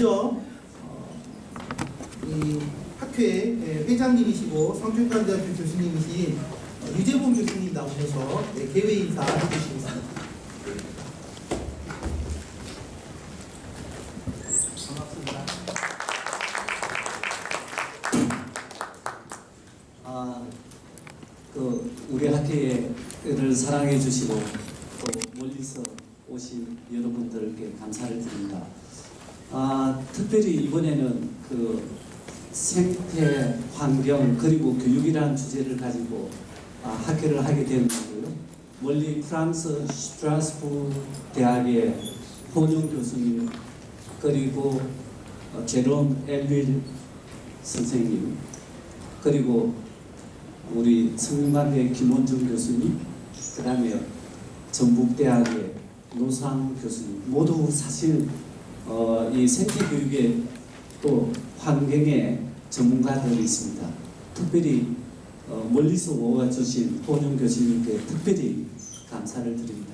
먼저 이 학회 회장님이시고 성균관대학교 교수님이신 유재봉 교수님 나오셔서 개회 인사 해주시겠습니다. 반갑습니다. 우리 학회를 사랑해 주시고 또 멀리서 오신 여러분들께 감사를 드립니다. 특별히 이번에는 생태, 환경, 그리고 교육이라는 주제를 가지고 학회를 하게 된 거고요. 멀리 프랑스 스트라스부르 대학의 혼용 교수님, 그리고 제롬 엘윌 선생님, 그리고 우리 성균관대 김원중 교수님, 그 다음에 전북대학의 노상 교수님, 모두 사실 이 생태교육의 또 환경의 전문가들이 있습니다. 특별히 멀리서 오와주신 혼용 교수님께 특별히 감사를 드립니다.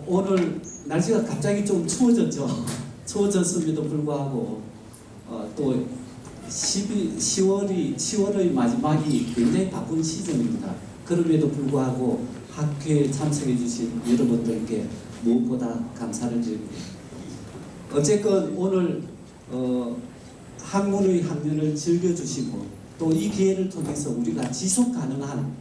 오늘 날씨가 갑자기 좀 추워졌죠. 추워졌음에도 불구하고 또 10월의 마지막이 굉장히 바쁜 시즌입니다. 그럼에도 불구하고 학회에 참석해 주신 여러분들께 무엇보다 감사를 드립니다. 어쨌건 오늘 학문의 학년을 즐겨주시고 또 이 기회를 통해서 우리가 지속 가능한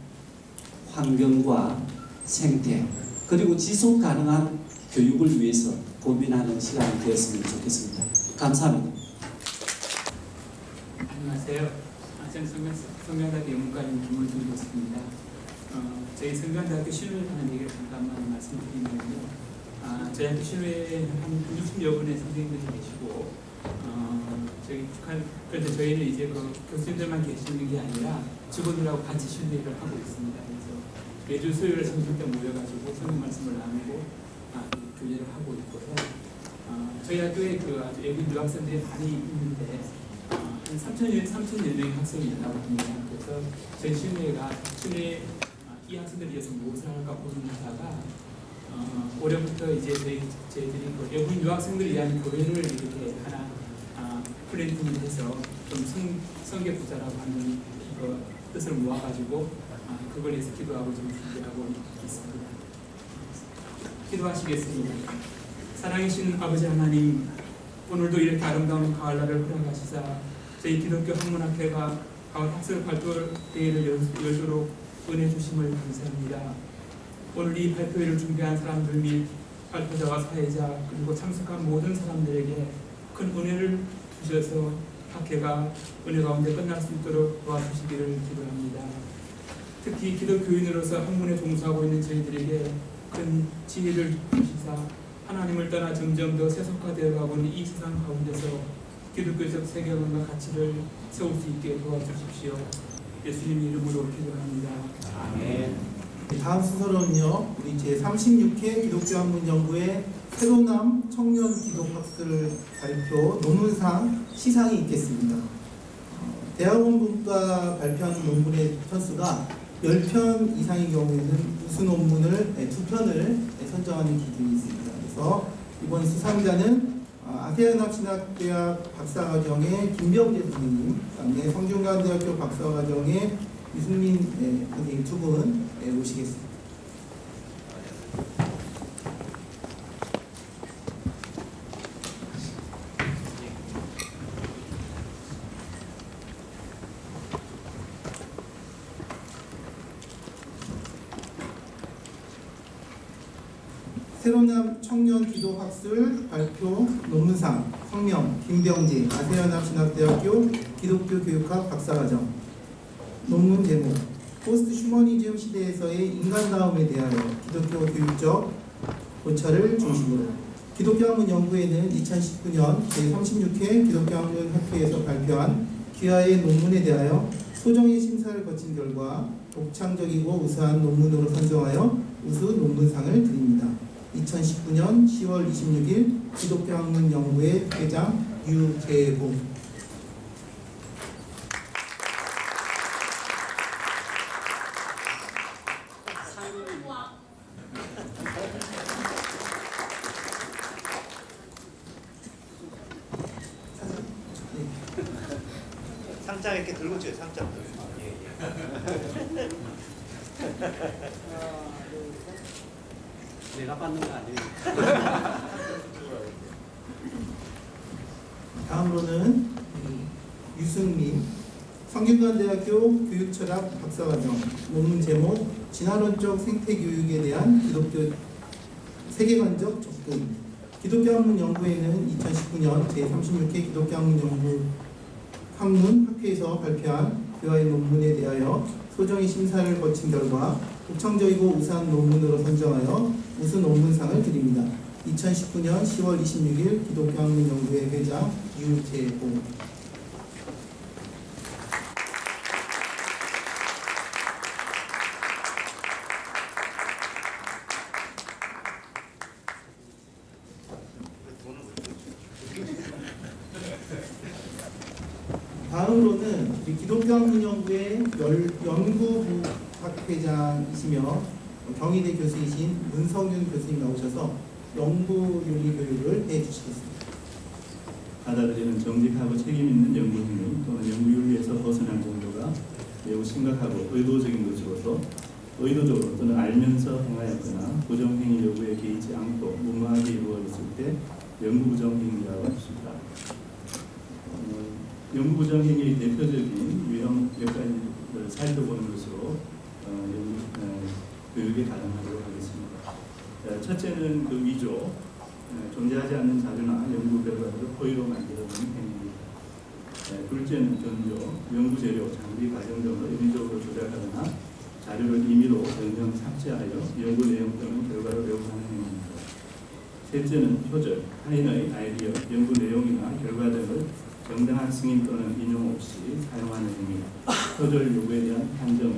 환경과 생태 그리고 지속 가능한 교육을 위해서 고민하는 시간이 되었으면 좋겠습니다. 감사합니다. 안녕하세요. 저는 성균관대학교 영문과인 김원중 교수입니다. 저희 성균관대학교 실무에 관한 얘기를 잠깐만 말씀드리면요. 저희 학교 실무에 한 60여 분의 선생님들이 계시고 그런데 저희는 이제 교수님들만 계시는 게 아니라 직원들하고 같이 실무를 하고 있습니다. 그래서 매주 수요일에 점심 때 모여가지고 성경 말씀을 나누고 교제를 하고 있고요. 저희 학교에 아주 외국인 유학생들이 많이 있는데 한 3,000여 명의 학생이 있다고 합니다. 그래서 저희 실무회가 이 학생들을 위해서 무엇을 할까 고민하다가 올해부터 이제 저희들이 외국인 유학생들을 위한 교회를 이렇게 하나 플랜팅을 해서 좀 성교 부자라고 하는 뜻을 모아가지고 그걸 위해서 기도하고 좀 준비하고 있습니다. 기도하시겠습니다. 사랑이신 아버지 하나님, 오늘도 이렇게 아름다운 가을날을 허락하시사 저희 기독교 학문학회가 가을 학술 발표 대회를 열도록 은혜 주심을 감사합니다. 오늘 이 발표회를 준비한 사람들 및 발표자와 사회자 그리고 참석한 모든 사람들에게 큰 은혜를 주셔서 학회가 은혜 가운데 끝날 수 있도록 도와주시기를 기도합니다. 특히 기독교인으로서 학문에 종사하고 있는 저희들에게 큰 지혜를 주시사 하나님을 떠나 점점 더 세속화되어 가고 있는 이 세상 가운데서 기독교적 세계관과 가치를 세울 수 있게 도와주십시오. 예수님 이름으로 기도합니다. 아멘. 다음 순서로는요, 우리 제36회 기독교학문연구회 새로남 청년 기독학술 발표 논문상 시상이 있겠습니다. 대학원분과 발표하는 논문의 편수가 10편 이상의 경우에는 우수 논문을 2편을 선정하는 기준이 있습니다. 그래서 이번 수상자는 아세아연합신학대학 박사과정의 김병재 선생님, 그다음에 성균관대학교 박사과정의 유승민 선생님 두 분 모시겠습니다. 새로남 청년 기독학술 발표 논문상 성명 김병재 아세아연합신학대학교 기독교 교육학 박사과정. 논문 제목 포스트 휴머니즘 시대에서의 인간다움에 대하여 기독교 교육적 고찰을 중심으로 기독교학문 연구회는 2019년 제36회 기독교학문 학회에서 발표한 귀하의 논문에 대하여 소정의 심사를 거친 결과 독창적이고 우수한 논문으로 선정하여 우수 논문상을 드립니다. 2019년 10월 26일 기독교학문 연구회 회장 유재봉. 살짝 이렇게 들고 쳐요. 살짝 들고. 예. 내가 받는 거 아니에요. 다음으로는 유승민 성균관대학교 교육철학 박사과정 논문 제목 진화론적 생태교육에 대한 기독교 세계관적 접근. 기독교 학문 연구회는 2019년 제36회 기독교 학문 학회에서 발표한 그와의 논문에 대하여 소정의 심사를 거친 결과 독창적이고 우수한 논문으로 선정하여 우수 논문상을 드립니다. 2019년 10월 26일 기독교 학문 연구회 회장 유재봉. 다음으로는 기독교학문연구회 연구부 학회장이시며 경희대 교수이신 문성윤 교수님 나오셔서 연구윤리 교육을 해주시겠습니다. 받아들이는 정직하고 책임있는 연구행위 또는 연구윤리에서 벗어난 정도가 매우 심각하고 의도적인 것으로서 의도적으로 또는 알면서 행하였거나 부정행위 여부에 개의치 않고 무모하게 이루어졌을 때 연구부정행위라고 합니다. 연구부정행위의 대표적인 유형 몇 가지를 살펴보는 것으로 교육에 가담하도록 하겠습니다. 첫째는 그 위조, 존재하지 않는 자료나 연구 결과들을 허위로 만들어내는 행위입니다. 둘째는 변조, 연구 재료, 장비, 과정 등을 인위적으로 조작하거나 자료를 임의로 변경, 삭제하여 연구 내용 또는 결과를 왜곡하는 행위입니다. 셋째는 표절, 타인의 아이디어, 연구 내용이나 결과 등을 정당한 승인 또는 인용 없이 사용하는 행위. 표절 요구에 대한 판정은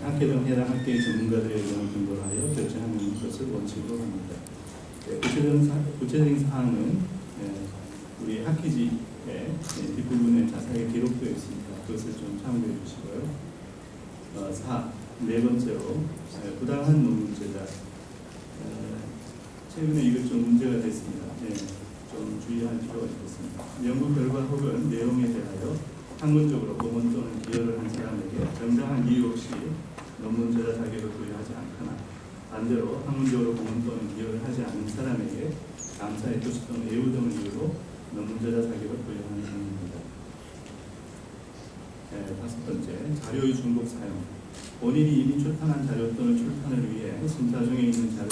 학회 등 해당 학계의 전문가들의 의견을 근거로 하여 결정하는 것을 원칙으로 합니다. 구체적인 사항은 우리 학회지의 뒷부분에 자세하게 기록되어 있습니다. 그것을 좀 참고해 주시고요. 4. 네 번째로 부당한 논문 제작. 최근에 이것 좀 문제가 됐습니다. 좀 주의할 필요가 있겠습니다. 연구 결과 혹은 내용에 대하여 학문적으로 공헌 또는 기여를 한 사람에게 정당한 이유 없이 논문 저자 자격을 부여하지 않거나 반대로 학문적으로 공헌 또는 기여를 하지 않은 사람에게 감사의 표시 또는 예우 등을 이유로 논문 저자 자격을 부여하는 행위입니다. 다섯 번째, 자료의 중복 사용. 본인이 이미 출판한 자료 또는 출판을 위해 심사 중에 있는 자료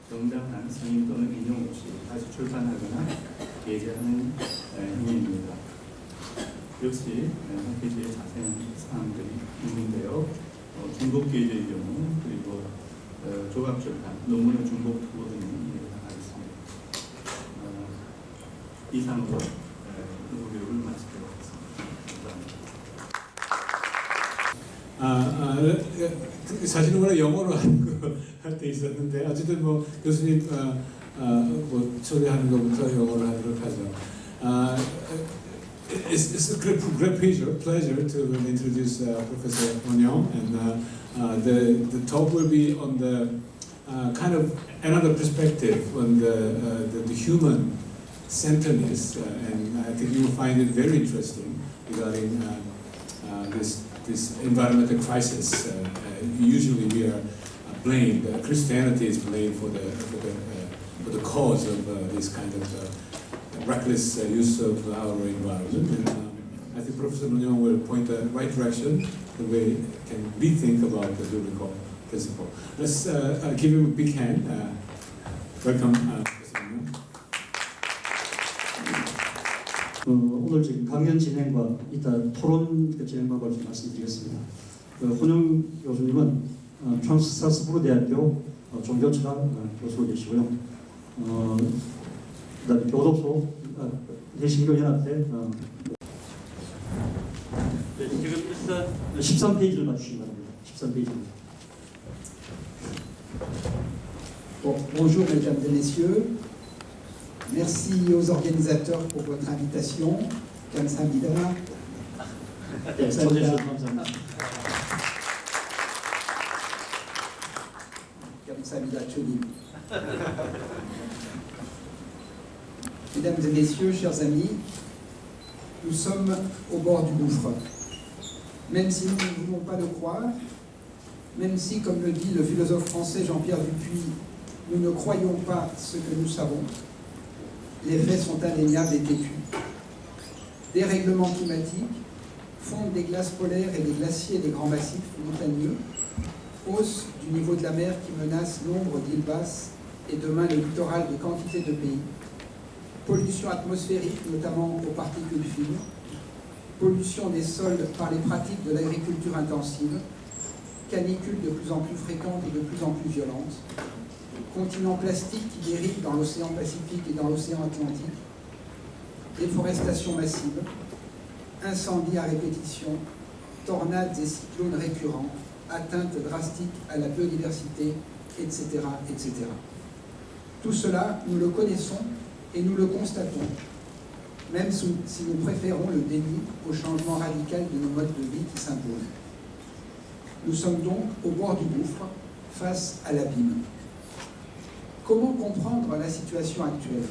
정당한 승인 또는 인용 없이 다시 출판하거나 게재하는 행위입니다. 역시 학회지에 자세한 사항들이 있는데요. 중복 게재의 경우 그리고 조각 출판, 논문의 중복 투고 등을 하겠습니다. 이상으로 연구교육을 마치도록 하겠습니다. 사실은 원래 영어로 하는 거 할 때 있었는데 어쨌든 뭐 교수님 뭐 초대하는 것부터 영어로 하도록 하죠. It's a great pleasure to introduce Professor Onyeong, and the talk will be on the kind of another perspective on the human centeredness, and I think you will find it very interesting regarding this environmental crisis. Usually we are blamed. Christianity is blamed for the cause of this kind of reckless use of our environment. And I think Professor Onyeong will point the right direction, the way we can rethink about the biblical principle. Let's give him a big hand. Welcome, Professor Onyeong. 오늘 지금 강연 진행과 이따 토론 진행 방법을 좀 말씀드리겠습니다. 혼영 교수님은 프랑스 대학교 종교철학 교수로 계시고요. 그다음에 교도소 대신교연합회 지금 13페이지를 봐주시기 바랍니다. 13페이지입니다. Bonjour mesdames et messieurs, merci aux organisateurs pour votre invitation. 감사합니다. 네, 초대해 주셔서 감사합니다. 감사합니다, 주님. Mesdames et messieurs, chers amis, nous sommes au bord du gouffre. Même si nous ne voulons pas le croire, même si, comme le dit le philosophe français Jean-Pierre Dupuy, nous ne croyons pas ce que nous savons, les faits sont indéniables et têtus. Dérèglement climatique, fonte des glaces polaires et des glaciers des grands massifs montagneux, hausse du niveau de la mer qui menace l'ombre d'îles basses et demain le littoral de quantité de pays, pollution atmosphérique, notamment aux particules fines, pollution des sols par les pratiques de l'agriculture intensive, canicules de plus en plus fréquentes et de plus en plus violentes, continent plastique qui dérive dans l'océan Pacifique et dans l'océan Atlantique, déforestation massive, incendies à répétition, tornades et cyclones récurrents, atteintes drastiques à la biodiversité, etc., etc. Tout cela, nous le connaissons et nous le constatons, même si nous préférons le déni au changement radical de nos modes de vie qui s'imposent. Nous sommes donc au bord du gouffre, face à l'abîme. Comment comprendre la situation actuelle?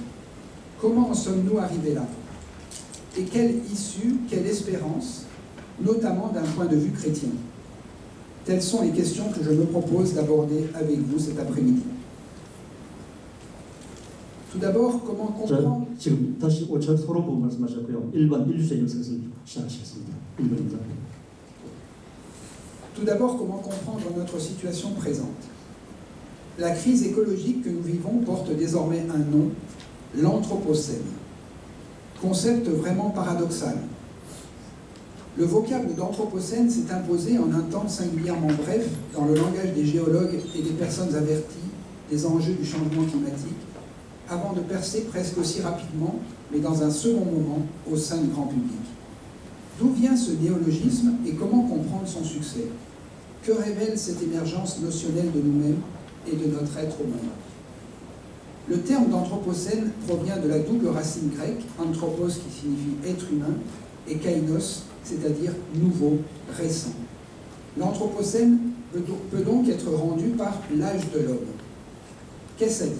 Comment en sommes-nous arrivés là? Et quelle issue, quelle espérance, notamment d'un point de vue chrétien? Telles sont les questions que je me propose d'aborder avec vous cet après-midi. Tout d'abord, comment 자, comprendre... 지금 다시 5차 서론 부분 말씀하셨고요. 1번 인류세 역사에서 시작하시겠습니다. 1번입니다. Tout d'abord, comment comprendre notre situation présente? La crise écologique que nous vivons porte désormais un nom, l'anthropocène. Concept vraiment paradoxal. Le vocable d'anthropocène s'est imposé en un temps singulièrement bref dans le langage des géologues et des personnes averties des enjeux du changement climatique, avant de percer presque aussi rapidement, mais dans un second moment, au sein du grand public. D'où vient ce néologisme et comment comprendre son succès? Que révèle cette émergence notionnelle de nous-mêmes et de notre être au monde? Le terme d'anthropocène provient de la double racine grecque, anthropos qui signifie être humain, et kainos, c'est-à-dire nouveau, récent. L'anthropocène peut donc être rendu par l'âge de l'homme. Qu'est-ce à dire?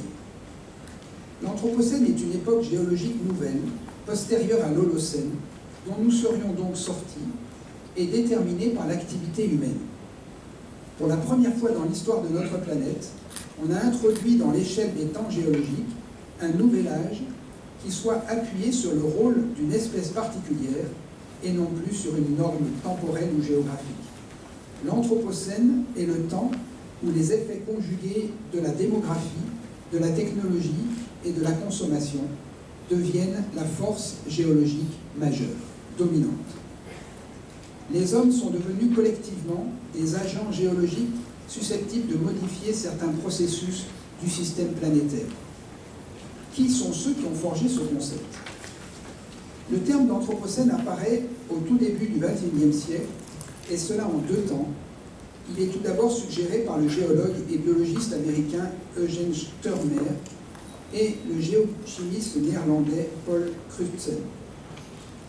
L'anthropocène est une époque géologique nouvelle, postérieure à l'Holocène, dont nous serions donc sortis et déterminée par l'activité humaine. Pour la première fois dans l'histoire de notre planète, on a introduit dans l'échelle des temps géologiques un nouvel âge qui soit appuyé sur le rôle d'une espèce particulière et non plus sur une norme temporelle ou géographique. L'anthropocène est le temps où les effets conjugués de la démographie, de la technologie et de la consommation deviennent la force géologique majeure, dominante. Les hommes sont devenus collectivement des agents géologiques susceptibles de modifier certains processus du système planétaire. Qui sont ceux qui ont forgé ce concept? Le terme d'anthropocène apparaît au tout début du XXIe siècle, et cela en deux temps. Il est tout d'abord suggéré par le géologue et biologiste américain Eugen Stürmer et le géochimiste néerlandais Paul Crutzen.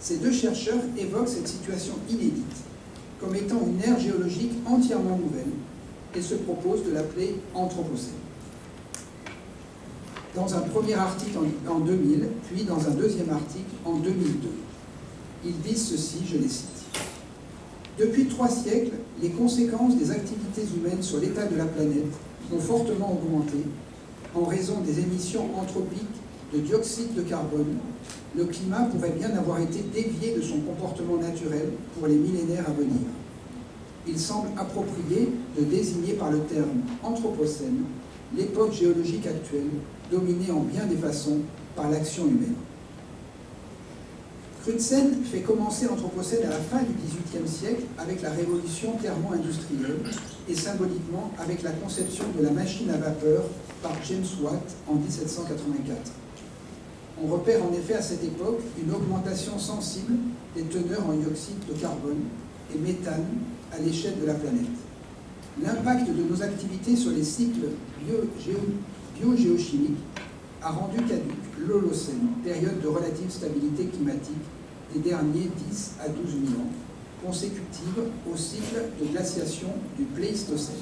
Ces deux chercheurs évoquent cette situation inédite comme étant une ère géologique entièrement nouvelle et se proposent de l'appeler anthropocène. Dans un premier article en 2000, puis dans un deuxième article en 2002. Ils disent ceci, je les cite. Depuis 3 siècles, les conséquences des activités humaines sur l'état de la planète ont fortement augmenté en raison des émissions anthropiques de dioxyde de carbone. Le climat pourrait bien avoir été dévié de son comportement naturel pour les millénaires à venir. Il semble approprié de désigner par le terme anthropocène l'époque géologique actuelle, dominée en bien des façons par l'action humaine. Crutzen fait commencer l'anthropocène à la fin du XVIIIe siècle avec la révolution thermo-industrielle et symboliquement avec la conception de la machine à vapeur par James Watt en 1784. On repère en effet à cette époque une augmentation sensible des teneurs en dioxyde de carbone et méthane à l'échelle de la planète. L'impact de nos activités sur les cycles biogéochimiques a rendu caduque l'Holocène, période de relative stabilité climatique des derniers 10 à 12 000 ans, consécutive au cycle de glaciation du Pléistocène.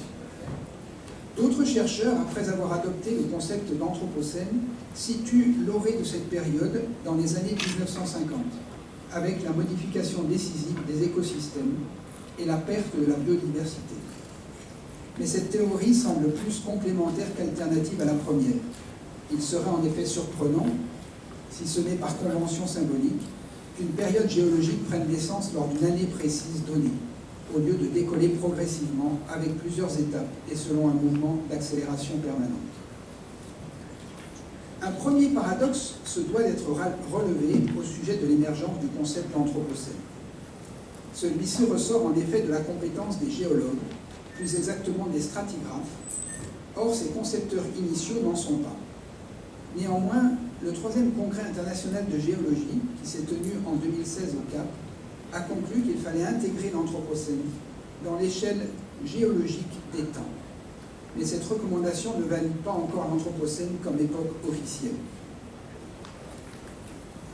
D'autres chercheurs, après avoir adopté le concept d'anthropocène, situent l'orée de cette période dans les années 1950, avec la modification décisive des écosystèmes et la perte de la biodiversité. Mais cette théorie semble plus complémentaire qu'alternative à la première. Il serait en effet surprenant, si ce n'est par convention symbolique, qu'une période géologique prenne naissance lors d'une année précise donnée, au lieu de décoller progressivement avec plusieurs étapes et selon un mouvement d'accélération permanente. Un premier paradoxe se doit d'être relevé au sujet de l'émergence du concept d'anthropocène. Celui-ci ressort en effet de la compétence des géologues, plus exactement des stratigraphes. Or, ces concepteurs initiaux n'en sont pas. Néanmoins, le 3e congrès international de géologie, qui s'est tenu en 2016 au Cap, a conclu qu'il fallait intégrer l'anthropocène dans l'échelle géologique des temps. Mais cette recommandation ne valide pas encore l'anthropocène comme époque officielle.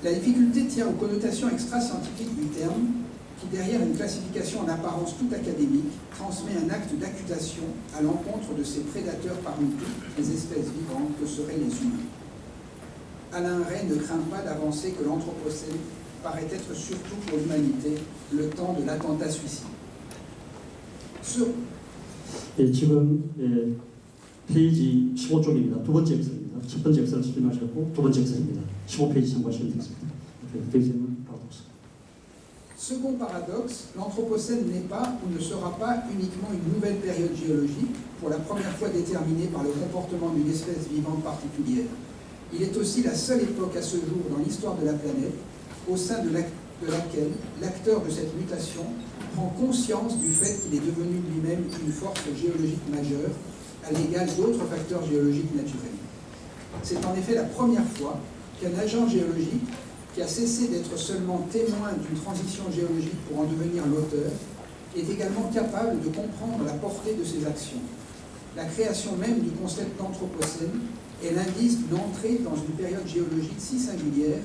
La difficulté tient aux connotations extra-scientifiques du terme, qui, derrière une classification en apparence tout académique, transmet un acte d'accusation à l'encontre de ces prédateurs parmi toutes les espèces vivantes que seraient les humains. Alain Ray ne craint pas d'avancer que l'anthropocène paraît être surtout pour l'humanité le temps de l'attentat suicide. 예, 지금 페이지 15쪽입니다. 두 번째 엑셀입니다. 첫 번째 엑셀을 수정하셨고 두 번째 엑셀입니다. 15페이지 참고하시면 되겠습니다. 페이지는 paradoxe. Second paradoxe, l'Anthropocène n'est pas ou ne sera pas uniquement une nouvelle période géologique, pour la première fois déterminée par le comportement d'une espèce vivante particulière. Il est aussi la seule époque à ce jour dans l'histoire de la planète au sein de laquelle l'acteur de cette mutation prend conscience du fait qu'il est devenu lui-même une force géologique majeure à l'égal d'autres facteurs géologiques naturels. C'est en effet la première fois qu'un agent géologique, qui a cessé d'être seulement témoin d'une transition géologique pour en devenir l'auteur, est également capable de comprendre la portée de ses actions. La création même du concept d'anthropocène est l'indice d'une entrée dans une période géologique si singulière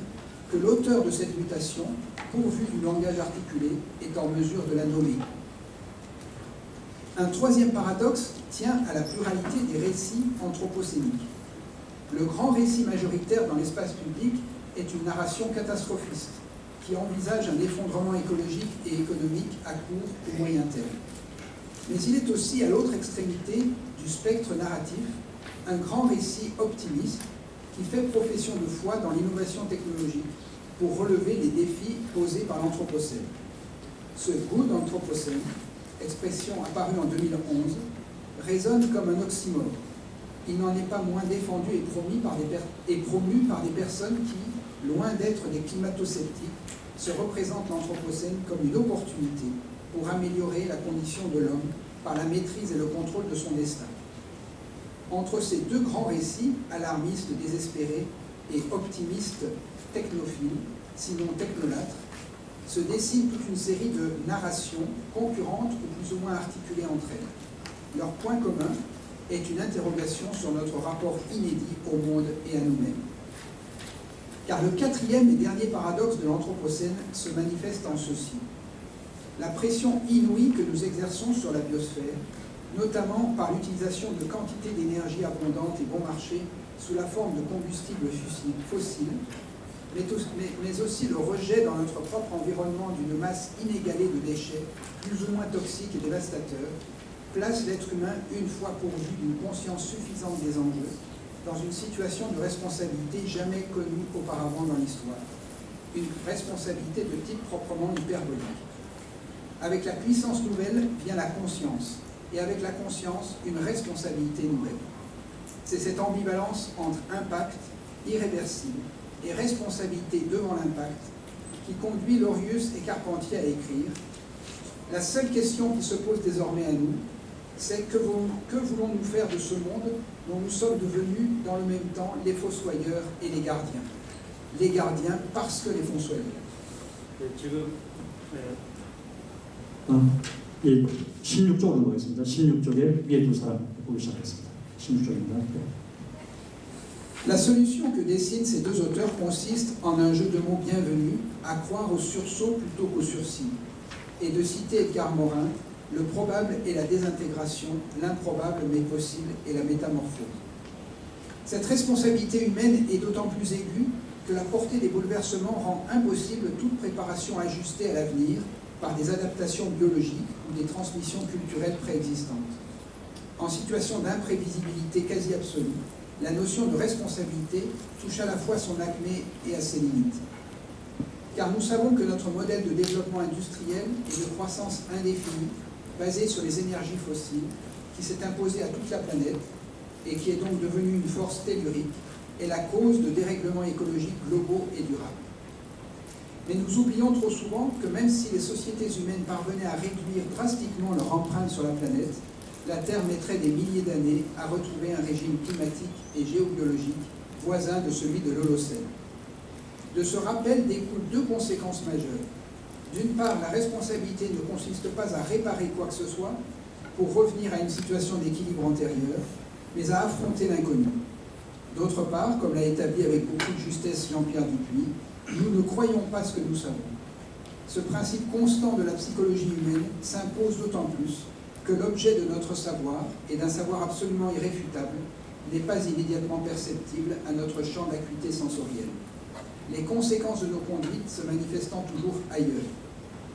que l'auteur de cette mutation, pourvu du langage articulé, est en mesure de la nommer. Un troisième paradoxe tient à la pluralité des récits anthropocéniques. Le grand récit majoritaire dans l'espace public est une narration catastrophiste qui envisage un effondrement écologique et économique à court ou moyen terme. Mais il est aussi à l'autre extrémité du spectre narratif un grand récit optimiste qui fait profession de foi dans l'innovation technologique pour relever les défis posés par l'Anthropocène. Ce Good Anthropocène, expression apparue en 2011, résonne comme un oxymore. Il n'en est pas moins défendu et promu par des personnes qui, loin d'être des climato-sceptiques, se représentent l'Anthropocène comme une opportunité pour améliorer la condition de l'homme par la maîtrise et le contrôle de son destin. Entre ces deux grands récits, alarmistes désespérés et optimistes technophiles, sinon technolâtres, se dessine toute une série de narrations concurrentes ou plus ou moins articulées entre elles. Leur point commun est une interrogation sur notre rapport inédit au monde et à nous-mêmes. Car le quatrième et dernier paradoxe de l'Anthropocène se manifeste en ceci. La pression inouïe que nous exerçons sur la biosphère, notamment par l'utilisation de quantités d'énergie abondantes et bon marché sous la forme de combustibles fossiles, mais aussi le rejet dans notre propre environnement d'une masse inégalée de déchets, plus ou moins toxiques et dévastateurs, place l'être humain, une fois pourvu d'une conscience suffisante des enjeux, dans une situation de responsabilité jamais connue auparavant dans l'histoire. Une responsabilité de type proprement hyperbolique. Avec la puissance nouvelle vient la conscience, et avec la conscience, une responsabilité nouvelle. C'est cette ambivalence entre impact irréversible et responsabilité devant l'impact qui conduit Lorius et Carpentier à écrire « La seule question qui se pose désormais à nous, c'est que voulons-nous faire de ce monde dont nous sommes devenus dans le même temps les fossoyeurs et les gardiens. Les gardiens parce que les fossoyeurs. » 예, 16쪽으로 넘어가겠습니다. 16쪽에 위에 두 사람 보기 시작하겠습니다. 16쪽입니다. La solution que dessinent ces deux auteurs consiste en un jeu de mots bienvenu, à croire au sursaut plutôt qu'au sursis, et de citer Edgar Morin, le probable est la désintégration, l'improbable mais possible est la métamorphose. Cette responsabilité humaine est d'autant plus aiguë que la portée des bouleversements rend impossible toute préparation ajustée à l'avenir par des adaptations biologiques ou des transmissions culturelles préexistantes. En situation d'imprévisibilité quasi absolue, la notion de responsabilité touche à la fois son acmé et à ses limites. Car nous savons que notre modèle de développement industriel et de croissance indéfinie, basé sur les énergies fossiles, qui s'est imposé à toute la planète et qui est donc devenu une force tellurique, est la cause de dérèglements écologiques globaux et durables. Mais nous oublions trop souvent que même si les sociétés humaines parvenaient à réduire drastiquement leur empreinte sur la planète, la Terre mettrait des milliers d'années à retrouver un régime climatique et géobiologique voisin de celui de l'Holocène. De ce rappel découlent deux conséquences majeures. D'une part, la responsabilité ne consiste pas à réparer quoi que ce soit pour revenir à une situation d'équilibre antérieure, mais à affronter l'inconnu. D'autre part, comme l'a établi avec beaucoup de justesse Jean-Pierre Dupuis, nous ne croyons pas ce que nous savons. Ce principe constant de la psychologie humaine s'impose d'autant plus que l'objet de notre savoir, et d'un savoir absolument irréfutable, n'est pas immédiatement perceptible à notre champ d'acuité sensorielle. Les conséquences de nos conduites se manifestant toujours ailleurs.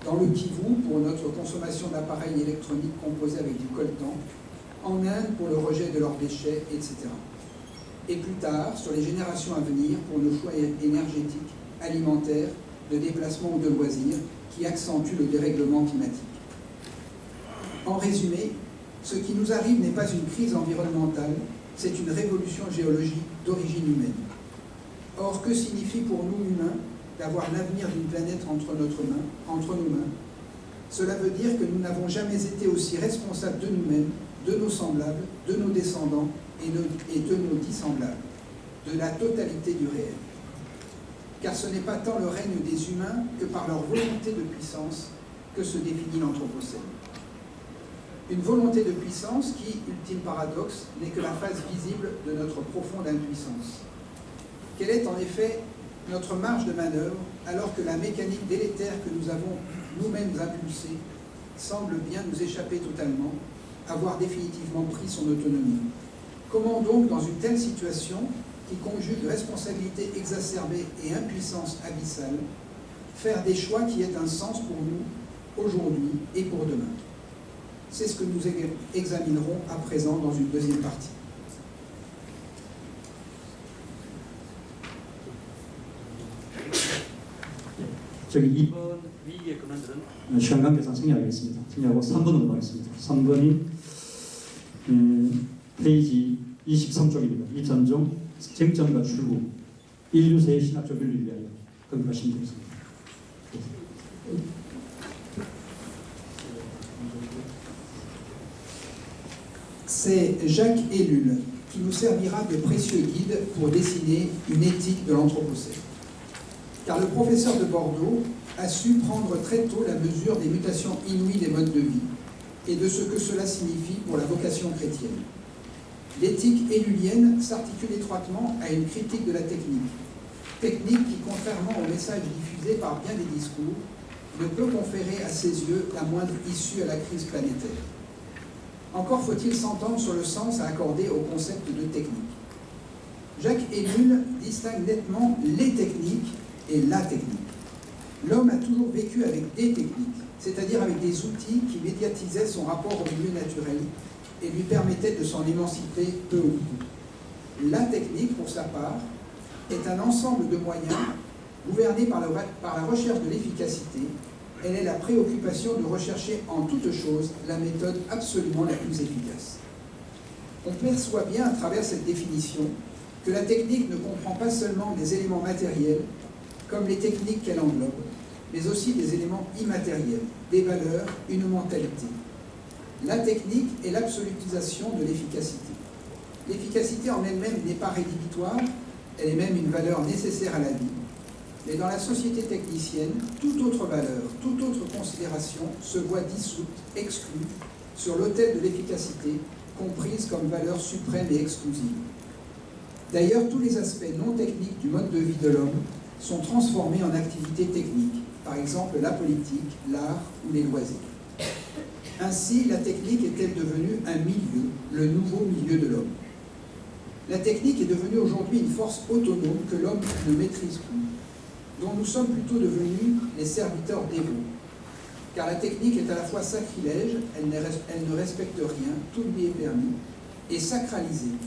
Dans le Kivu, pour notre consommation d'appareils électroniques composés avec du coltan, en Inde pour le rejet de leurs déchets, etc. Et plus tard, sur les générations à venir, pour nos choix énergétiques, alimentaires, de déplacement ou de loisirs, qui accentuent le dérèglement climatique. En résumé, ce qui nous arrive n'est pas une crise environnementale, c'est une révolution géologique d'origine humaine. Or, que signifie pour nous humains d'avoir l'avenir d'une planète entre nos mains? Cela veut dire que nous n'avons jamais été aussi responsables de nous-mêmes, de nos semblables, de nos descendants et de nos dissemblables, de la totalité du réel. Car ce n'est pas tant le règne des humains que par leur volonté de puissance que se définit l'Anthropocène. Une volonté de puissance qui, ultime paradoxe, n'est que la face visible de notre profonde impuissance. Quelle est en effet notre marge de manœuvre alors que la mécanique délétère que nous avons nous-mêmes impulsée semble bien nous échapper totalement, avoir définitivement pris son autonomie? Comment donc, dans une telle situation qui conjugue responsabilité exacerbée et impuissance abyssale, faire des choix qui aient un sens pour nous aujourd'hui et pour demain? C'est ce que nous examinerons à présent dans une deuxième partie. 저기 2번 위에 그만들은 시간 관계상 정리하겠습니다. 정리하고 3번으로 가겠습니다. 3번이 페이지 23쪽입니다. 23쪽 쟁점과 출구 인류세의 신학적 윤리를 위하여 거기 가시면 되겠습니다. C'est Jacques Ellul qui nous servira de précieux guide pour dessiner une éthique de l'Anthropocène. Car le professeur de Bordeaux a su prendre très tôt la mesure des mutations inouïes des modes de vie et de ce que cela signifie pour la vocation chrétienne. L'éthique ellulienne s'articule étroitement à une critique de la technique. Technique qui, contrairement aux messages diffusés par bien des discours, ne peut conférer à ses yeux la moindre issue à la crise planétaire. Encore faut-il s'entendre sur le sens à accorder au concept de technique. Jacques Ellul distingue nettement les techniques et la technique. L'homme a toujours vécu avec des techniques, c'est-à-dire avec des outils qui médiatisaient son rapport au milieu naturel et lui permettaient de s'en émanciper peu ou peu. La technique, pour sa part, est un ensemble de moyens gouvernés par la recherche de l'efficacité. Elle est la préoccupation de rechercher en toute chose la méthode absolument la plus efficace. On perçoit bien à travers cette définition que la technique ne comprend pas seulement des éléments matériels, comme les techniques qu'elle englobe, mais aussi des éléments immatériels, des valeurs, une mentalité. La technique est l'absolutisation de l'efficacité. L'efficacité en elle-même n'est pas rédhibitoire, elle est même une valeur nécessaire à la vie. Mais dans la société technicienne, toute autre valeur, toute autre considération se voit dissoute, exclue, sur l'autel de l'efficacité, comprise comme valeur suprême et exclusive. D'ailleurs, tous les aspects non techniques du mode de vie de l'homme sont transformés en activités techniques, par exemple la politique, l'art ou les loisirs. Ainsi, la technique est-elle devenue un milieu, le nouveau milieu de l'homme. La technique est devenue aujourd'hui une force autonome que l'homme ne maîtrise plus, dont nous sommes plutôt devenus les serviteurs dévots. car la technique est à la fois sacrilège, elle ne respecte rien, tout lui est permis, et sacralisée.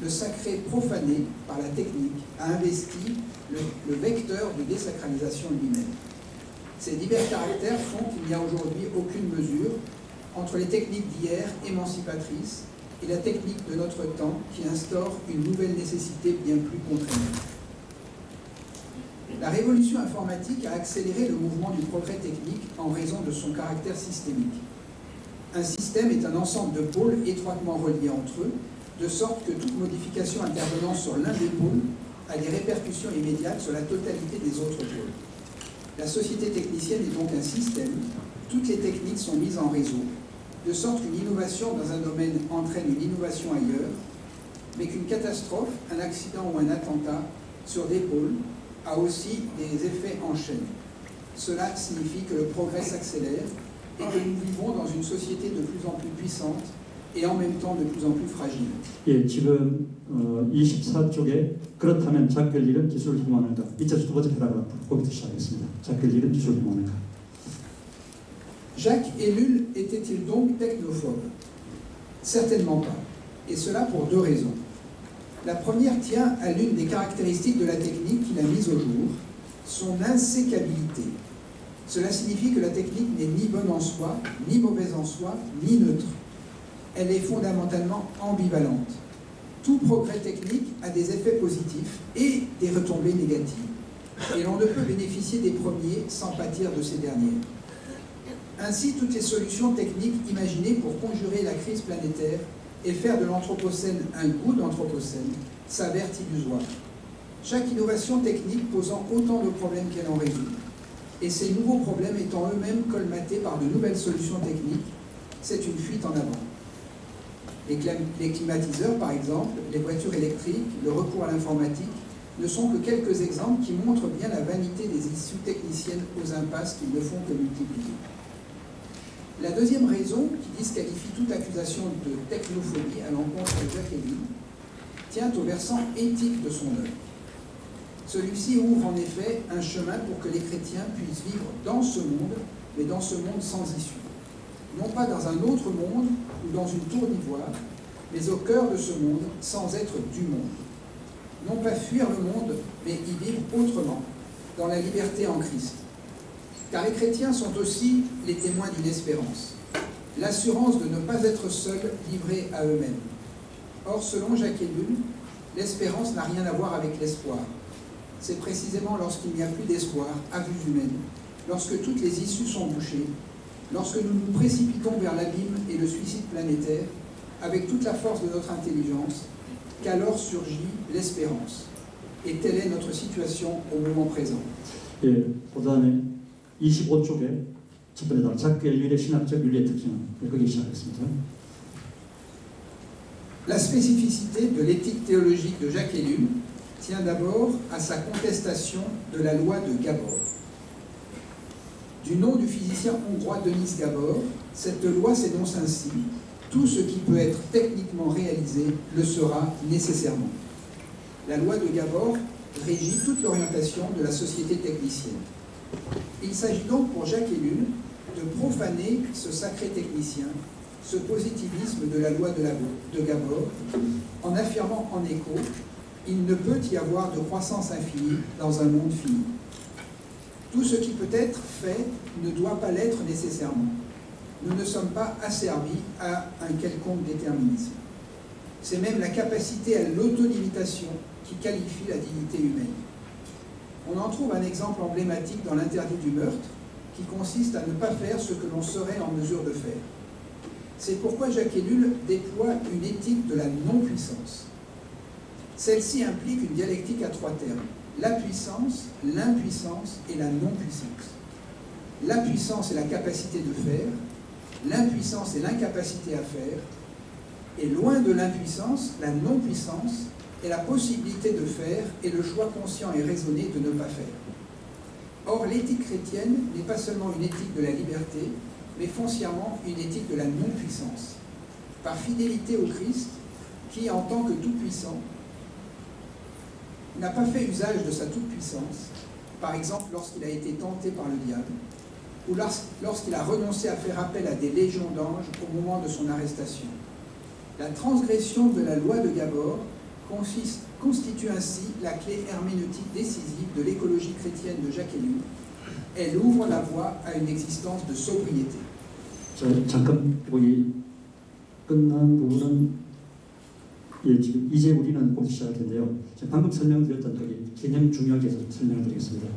Le sacré profané par la technique a investi le vecteur de désacralisation lui-même. Ces divers caractères font qu'il n'y a aujourd'hui aucune mesure entre les techniques d'hier émancipatrices et la technique de notre temps qui instaure une nouvelle nécessité bien plus contraignante. La révolution informatique a accéléré le mouvement du progrès technique en raison de son caractère systémique. Un système est un ensemble de pôles étroitement reliés entre eux, de sorte que toute modification intervenant sur l'un des pôles a des répercussions immédiates sur la totalité des autres pôles. La société technicienne est donc un système, toutes les techniques sont mises en réseau, de sorte qu'une innovation dans un domaine entraîne une innovation ailleurs, mais qu'une catastrophe, un accident ou un attentat sur des pôles a aussi des effets en chaîne. Cela signifie que le progrès s'accélère et que nous vivons dans une société de plus en plus puissante et en même temps de plus en plus fragile. 예, 지금 24쪽에 그렇다면 자클릴은 기술을 희망하는가? 이제 두 번째 패러그래프 거기서 시작하겠습니다. 자클릴은 기술을 희망하는가? Jacques Ellul était-il donc technophobe? Certainement pas, et cela pour deux raisons. La première tient à l'une des caractéristiques de la technique qu'il a mise au jour, son insécabilité. Cela signifie que la technique n'est ni bonne en soi, ni mauvaise en soi, ni neutre. Elle est fondamentalement ambivalente. Tout progrès technique a des effets positifs et des retombées négatives, et l'on ne peut bénéficier des premiers sans pâtir de ces dernières. Ainsi, toutes les solutions techniques imaginées pour conjurer la crise planétaire et faire de l'anthropocène un goût d'anthropocène s'avèrent illusoires. Chaque innovation technique posant autant de problèmes qu'elle en résout, et ces nouveaux problèmes étant eux-mêmes colmatés par de nouvelles solutions techniques, c'est une fuite en avant. Les climatiseurs, par exemple, les voitures électriques, le recours à l'informatique, ne sont que quelques exemples qui montrent bien la vanité des issues techniciennes aux impasses qui ne font que multiplier. La deuxième raison, qui disqualifie toute accusation de technophobie à l'encontre de Jacques Ellul, tient au versant éthique de son œuvre. Celui-ci ouvre en effet un chemin pour que les chrétiens puissent vivre dans ce monde, mais dans ce monde sans issue. Non pas dans un autre monde ou dans une tour d'ivoire, mais au cœur de ce monde, sans être du monde. Non pas fuir le monde, mais y vivre autrement, dans la liberté en Christ. Car les chrétiens sont aussi les témoins d'une espérance, l'assurance de ne pas être seuls, livrés à eux-mêmes. Or, selon Jacques Ellul, l'espérance n'a rien à voir avec l'espoir. C'est précisément lorsqu'il n'y a plus d'espoir, à vue humaine, lorsque toutes les issues sont bouchées, lorsque nous nous précipitons vers l'abîme et le suicide planétaire, avec toute la force de notre intelligence, qu'alors surgit l'espérance. Et telle est notre situation au moment présent. 예, 그다음에 25쪽에 첫 번째 단 자크 엘률의 신학적 윤리의 특징은 거기 시작하겠습니다. La spécificité de l'éthique théologique de Jacques Ellul tient d'abord à sa contestation de la loi de Gabor. Du nom du physicien hongrois Denis Gabor, cette loi s'énonce ainsi: tout ce qui peut être techniquement réalisé le sera nécessairement. La loi de Gabor régit toute l'orientation de la société technicienne. Il s'agit donc pour Jacques Ellul de profaner ce sacré technicien, ce positivisme de la loi de Gabor, en affirmant en écho: il ne peut y avoir de croissance infinie dans un monde fini. Tout ce qui peut être fait ne doit pas l'être nécessairement. Nous ne sommes pas asservis à un quelconque déterminisme. C'est même la capacité à l'autolimitation qui qualifie la dignité humaine. On en trouve un exemple emblématique dans l'interdit du meurtre, qui consiste à ne pas faire ce que l'on serait en mesure de faire. C'est pourquoi Jacques Ellul déploie une éthique de la non-puissance. Celle-ci implique une dialectique à trois termes: la puissance, l'impuissance et la non-puissance. La puissance est la capacité de faire, l'impuissance est l'incapacité à faire, et loin de l'impuissance, la non-puissance est la possibilité de faire et le choix conscient et raisonné de ne pas faire. Or, l'éthique chrétienne n'est pas seulement une éthique de la liberté, mais foncièrement une éthique de la non-puissance, par fidélité au Christ, qui, en tant que tout-puissant, n'a pas fait usage de sa toute-puissance, par exemple lorsqu'il a été tenté par le diable, ou lorsqu'il a renoncé à faire appel à des légions d'anges au moment de son arrestation. La transgression de la loi de Gabor constitue ainsi la clé herméneutique décisive de l'écologie chrétienne de Jacques Ellul. Elle ouvre la voie à une existence de sobriété. 잠깐 여기 끝난 부분은 지금 이제 우리는 곧 시작할 텐데요. 제가 방금 설명드렸던 여기 개념 중요하게 해서 설명을 드리겠습니다.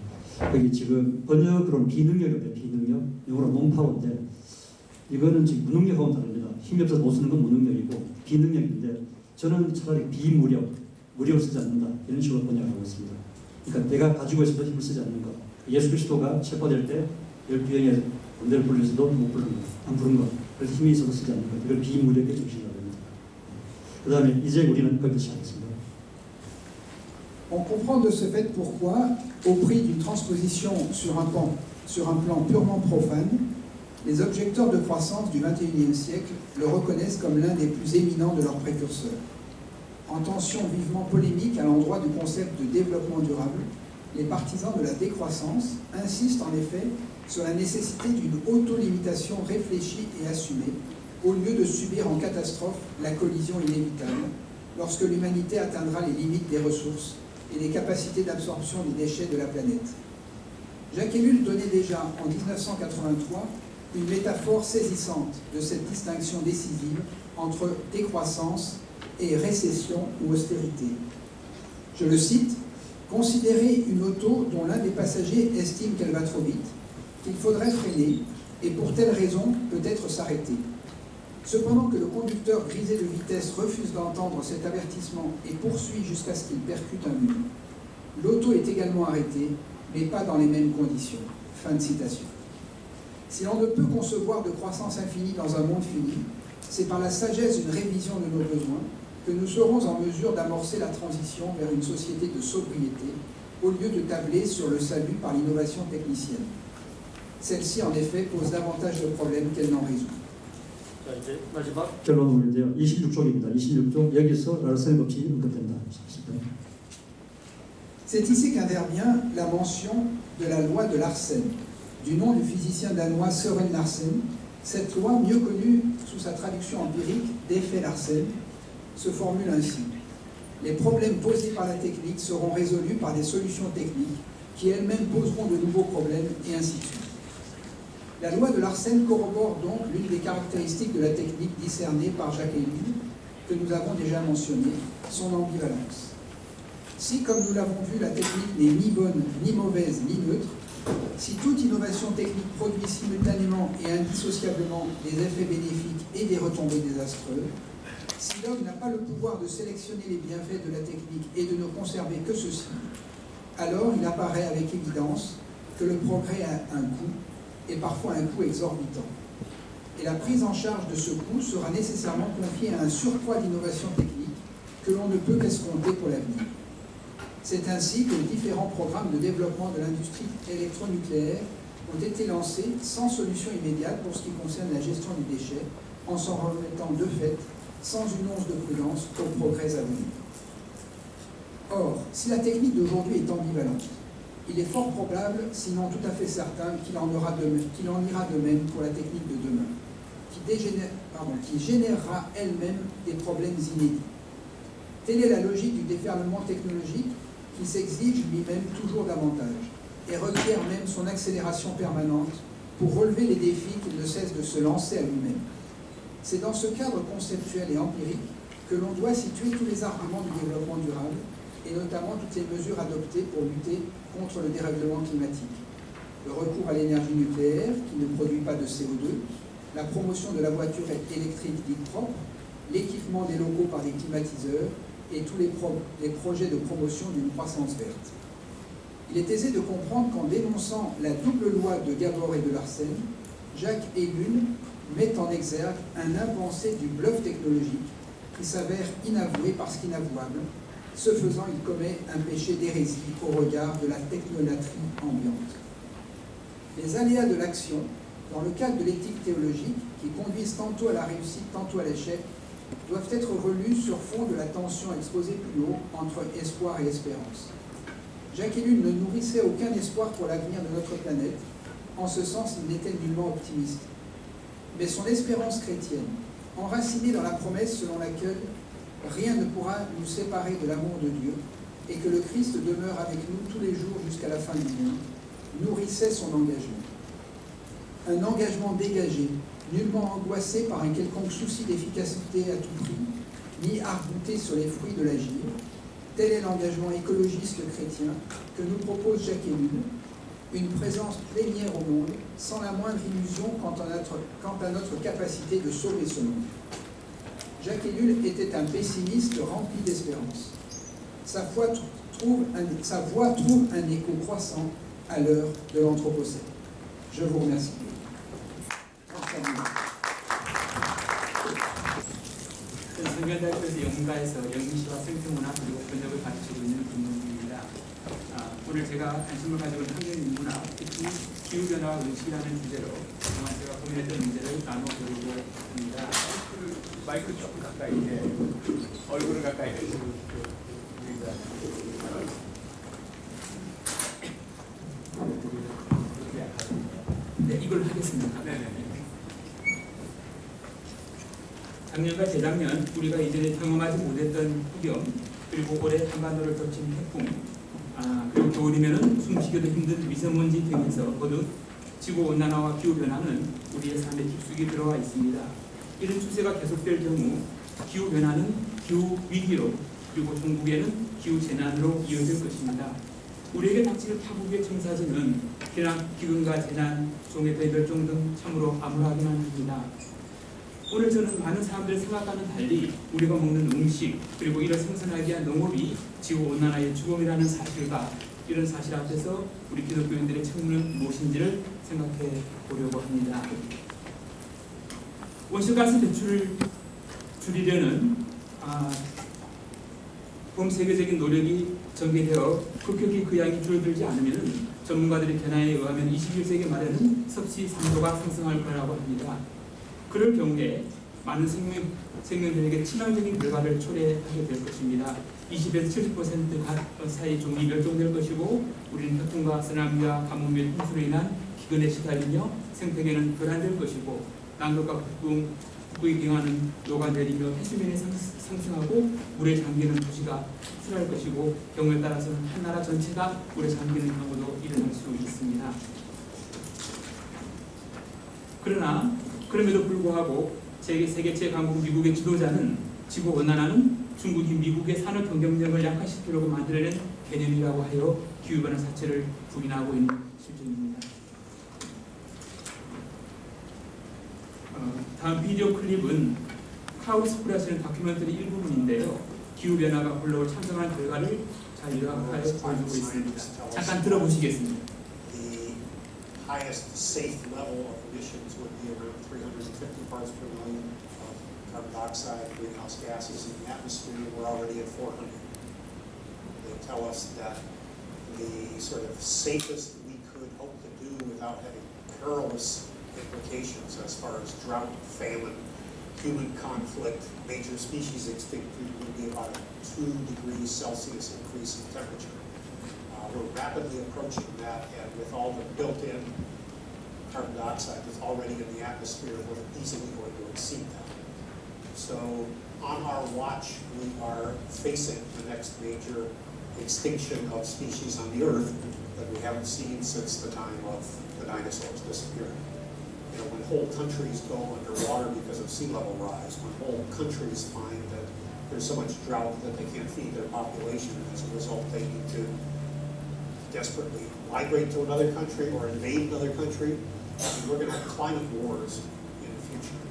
여기 지금 번역으로는 비능력인데 비능력, 영어로 논파워인데 이거는 지금 무능력하고는 다릅니다. 힘이 없어서 못 쓰는 건 무능력이고 비능력인데 저는 차라리 비무력, 무력을 쓰지 않는다 이런 식으로 번역하고 있습니다. 그러니까 내가 가지고 있어도 힘을 쓰지 않는 것. 예수 그리스도가 체포될 때 12명의 군대를 불러서도 못 부른 것, 안 부른 것. 그래서 힘이 있어도 쓰지 않는 것. 이걸 비무력의 정신이라고 합니다. 그 다음에 이제 우리는 거기서 시작하겠습니다. On comprend de ce fait pourquoi, au prix d'une transposition sur un plan purement profane, les objecteurs de croissance du XXIe siècle le reconnaissent comme l'un des plus éminents de leurs précurseurs. En tension vivement polémique à l'endroit du concept de développement durable, les partisans de la décroissance insistent en effet sur la nécessité d'une auto-limitation réfléchie et assumée, au lieu de subir en catastrophe la collision inévitable, lorsque l'humanité atteindra les limites des ressources et les capacités d'absorption des déchets de la planète. Jacques Ellul donnait déjà en 1983 une métaphore saisissante de cette distinction décisive entre décroissance et récession ou austérité. Je le cite, « Considérez une auto dont l'un des passagers estime qu'elle va trop vite, qu'il faudrait freiner et pour telle raison peut-être s'arrêter. Cependant que le conducteur grisé de vitesse refuse d'entendre cet avertissement et poursuit jusqu'à ce qu'il percute un mur. L'auto est également arrêtée, mais pas dans les mêmes conditions. » Fin de citation. Si l'on ne peut concevoir de croissance infinie dans un monde fini, c'est par la sagesse d'une révision de nos besoins que nous serons en mesure d'amorcer la transition vers une société de sobriété, au lieu de tabler sur le salut par l'innovation technicienne. Celle-ci, en effet, pose davantage de problèmes qu'elle n'en résout. 자, 이제 마지막 결론인데요. 26쪽입니다. 26쪽 여기서 라르센 법칙이 언급된다. C'est ici qu'intervient la mention de la loi de Larsen. Du nom du physicien danois Søren Larsen, cette loi, mieux connue sous sa traduction empirique d'effet Larsen, se formule ainsi. Les problèmes posés par la technique seront résolus par des solutions techniques qui elles-mêmes poseront de nouveaux problèmes, et ainsi de suite. La loi de Larsen corrobore donc l'une des caractéristiques de la technique discernée par Jacques Ellul, que nous avons déjà mentionné, son ambivalence. Si, comme nous l'avons vu, la technique n'est ni bonne, ni mauvaise, ni neutre, si toute innovation technique produit simultanément et indissociablement des effets bénéfiques et des retombées désastreuses, si l'homme n'a pas le pouvoir de sélectionner les bienfaits de la technique et de ne conserver que ceux-ci, alors il apparaît avec évidence que le progrès a un coût, et parfois un coût exorbitant. Et la prise en charge de ce coût sera nécessairement confiée à un surcroît d'innovation technique que l'on ne peut qu'escompter pour l'avenir. C'est ainsi que différents programmes de développement de l'industrie électronucléaire ont été lancés sans solution immédiate pour ce qui concerne la gestion du déchet, en s'en remettant de fait, sans une once de prudence, aux progrès à venir. Or, si la technique d'aujourd'hui est ambivalente, il est fort probable, sinon tout à fait certain, qu'il en ira de même pour la technique de demain, qui générera elle-même des problèmes inédits. Telle est la logique du déferlement technologique qui s'exige lui-même toujours davantage et requiert même son accélération permanente pour relever les défis qu'il ne cesse de se lancer à lui-même. C'est dans ce cadre conceptuel et empirique que l'on doit situer tous les arguments du développement durable et notamment toutes les mesures adoptées pour lutter contre le dérèglement climatique. Le recours à l'énergie nucléaire qui ne produit pas de CO2, la promotion de la voiture électrique dite propre, l'équipement des locaux par des climatiseurs et tous les projets de promotion d'une croissance verte. Il est aisé de comprendre qu'en dénonçant la double loi de Gabor et de Larsen, Jacques Ellul met en exergue un impensé du bluff technologique qui s'avère inavoué parce qu'inavouable. Ce faisant, il commet un péché d'hérésie au regard de la technolatrie ambiante. Les aléas de l'action, dans le cadre de l'éthique théologique, qui conduisent tantôt à la réussite, tantôt à l'échec, doivent être relus sur fond de la tension exposée plus haut entre espoir et espérance. Jacques Ellul ne nourrissait aucun espoir pour l'avenir de notre planète, En ce sens, il n'était nullement optimiste. Mais son espérance chrétienne, enracinée dans la promesse selon laquelle rien ne pourra nous séparer de l'amour de Dieu et que le Christ demeure avec nous tous les jours jusqu'à la fin du monde, nourrissait son engagement. Un engagement dégagé, nullement angoissé par un quelconque souci d'efficacité à tout prix, ni arc-bouté sur les fruits de l'agir. Tel est l'engagement écologiste chrétien que nous propose Jacques Ellul, une présence plénière au monde, sans la moindre illusion quant à notre capacité de sauver ce monde. Jacques Ellul était un pessimiste rempli d'espérance. Sa voix trouve un écho croissant à l'heure de l'Anthropocène. Je vous remercie. 성균대학교에서 연구가에서 연기시와 생태문화 그리고 번역을 가르치고 있는 김동준입니다. 오늘 제가 관심을 가지고 있는 환경인문화, 특히 기후변화와 의식이라는 주제로 그동안 제가 고민했던 문제를 나눠보려고 합니다. 마이크 조금 가까이 해. 얼굴을 가까이 해. 네, 이걸 하겠습니다. 네네. 작년과 재작년 우리가 이전에 경험하지 못했던 폭염, 그리고 올해 한반도를 덮친 태풍, 그리고 겨울이면은 숨쉬기도 힘든 미세먼지 등에서 거듭 지구온난화와 기후변화는 우리의 삶에 깊숙이 들어와 있습니다. 이런 추세가 계속될 경우 기후변화는 기후위기로, 그리고 종국에는 기후재난으로 이어질 것입니다. 우리에게 닥칠 타국의 청사진은 기근과 재난, 종의 멸종 등 참으로 암울하기만 합니다. 오늘 저는 많은 사람들의 생각과는 달리 우리가 먹는 음식, 그리고 이를 생산하기 위한 농업이 지구온난화의 죽음이라는 사실과 이런 사실 앞에서 우리 기독교인들의 책무는 무엇인지를 생각해 보려고 합니다. 온실가스 배출을 줄이려는 범세계적인 노력이 전개되어 급격히 그 양이 줄어들지 않으면 전문가들의 견해에 의하면 21세기 말에는 섭씨 3도가 상승할 거라고 합니다. 그럴 경우에 많은 생명들에게 치명적인 결과를 초래하게 될 것입니다. 20에서 70% 사이 종이 멸종될 것이고, 우리는 태풍과 쓰나미와 가뭄 및 홍수로 인한 기근에 시달리며 생태계는 교란될 것이고, 남극과 북극이 경하는 노가 내리며 해수면이 상승하고 물에 잠기는 도시가 출할 것이고, 경우에 따라서는 한 나라 전체가 물에 잠기는 경우도 일어날 수 있습니다. 그럼에도 불구하고 세계 강국 미국의 지도자는 지구온난화는 중국이 미국의 산업 경쟁력을 약화시키려고 만들어낸 개념이라고 하여 기후변화 자체를 부인하고 있는 실정입니다. 다음 비디오 클립은 카우스프라시는 다큐멘터리 일부분인데요. 기후변화가 불러올 참정한 결과를 잘 요약하여 보여주고 있습니다. 잠깐 들어보시겠습니다. Highest safe level of emissions would be around 350 parts per million of carbon dioxide, greenhouse gases in the atmosphere. We're already at 400. They tell us that the sort of safest we could hope to do without having perilous implications as far as drought, famine, human conflict, major species extinction would be about a 2 degrees Celsius increase in temperature. We're rapidly approaching that, and with all the built-in carbon dioxide that's already in the atmosphere, we're easily going to exceed that. So on our watch, we are facing the next major extinction of species on the Earth that we haven't seen since the time of the dinosaurs disappearing. You know, when whole countries go underwater because of sea level rise, when whole countries find that there's so much drought that they can't feed their population, and as a result they need to desperately migrate to another country or invade another country, we're going to have climate wars in the future.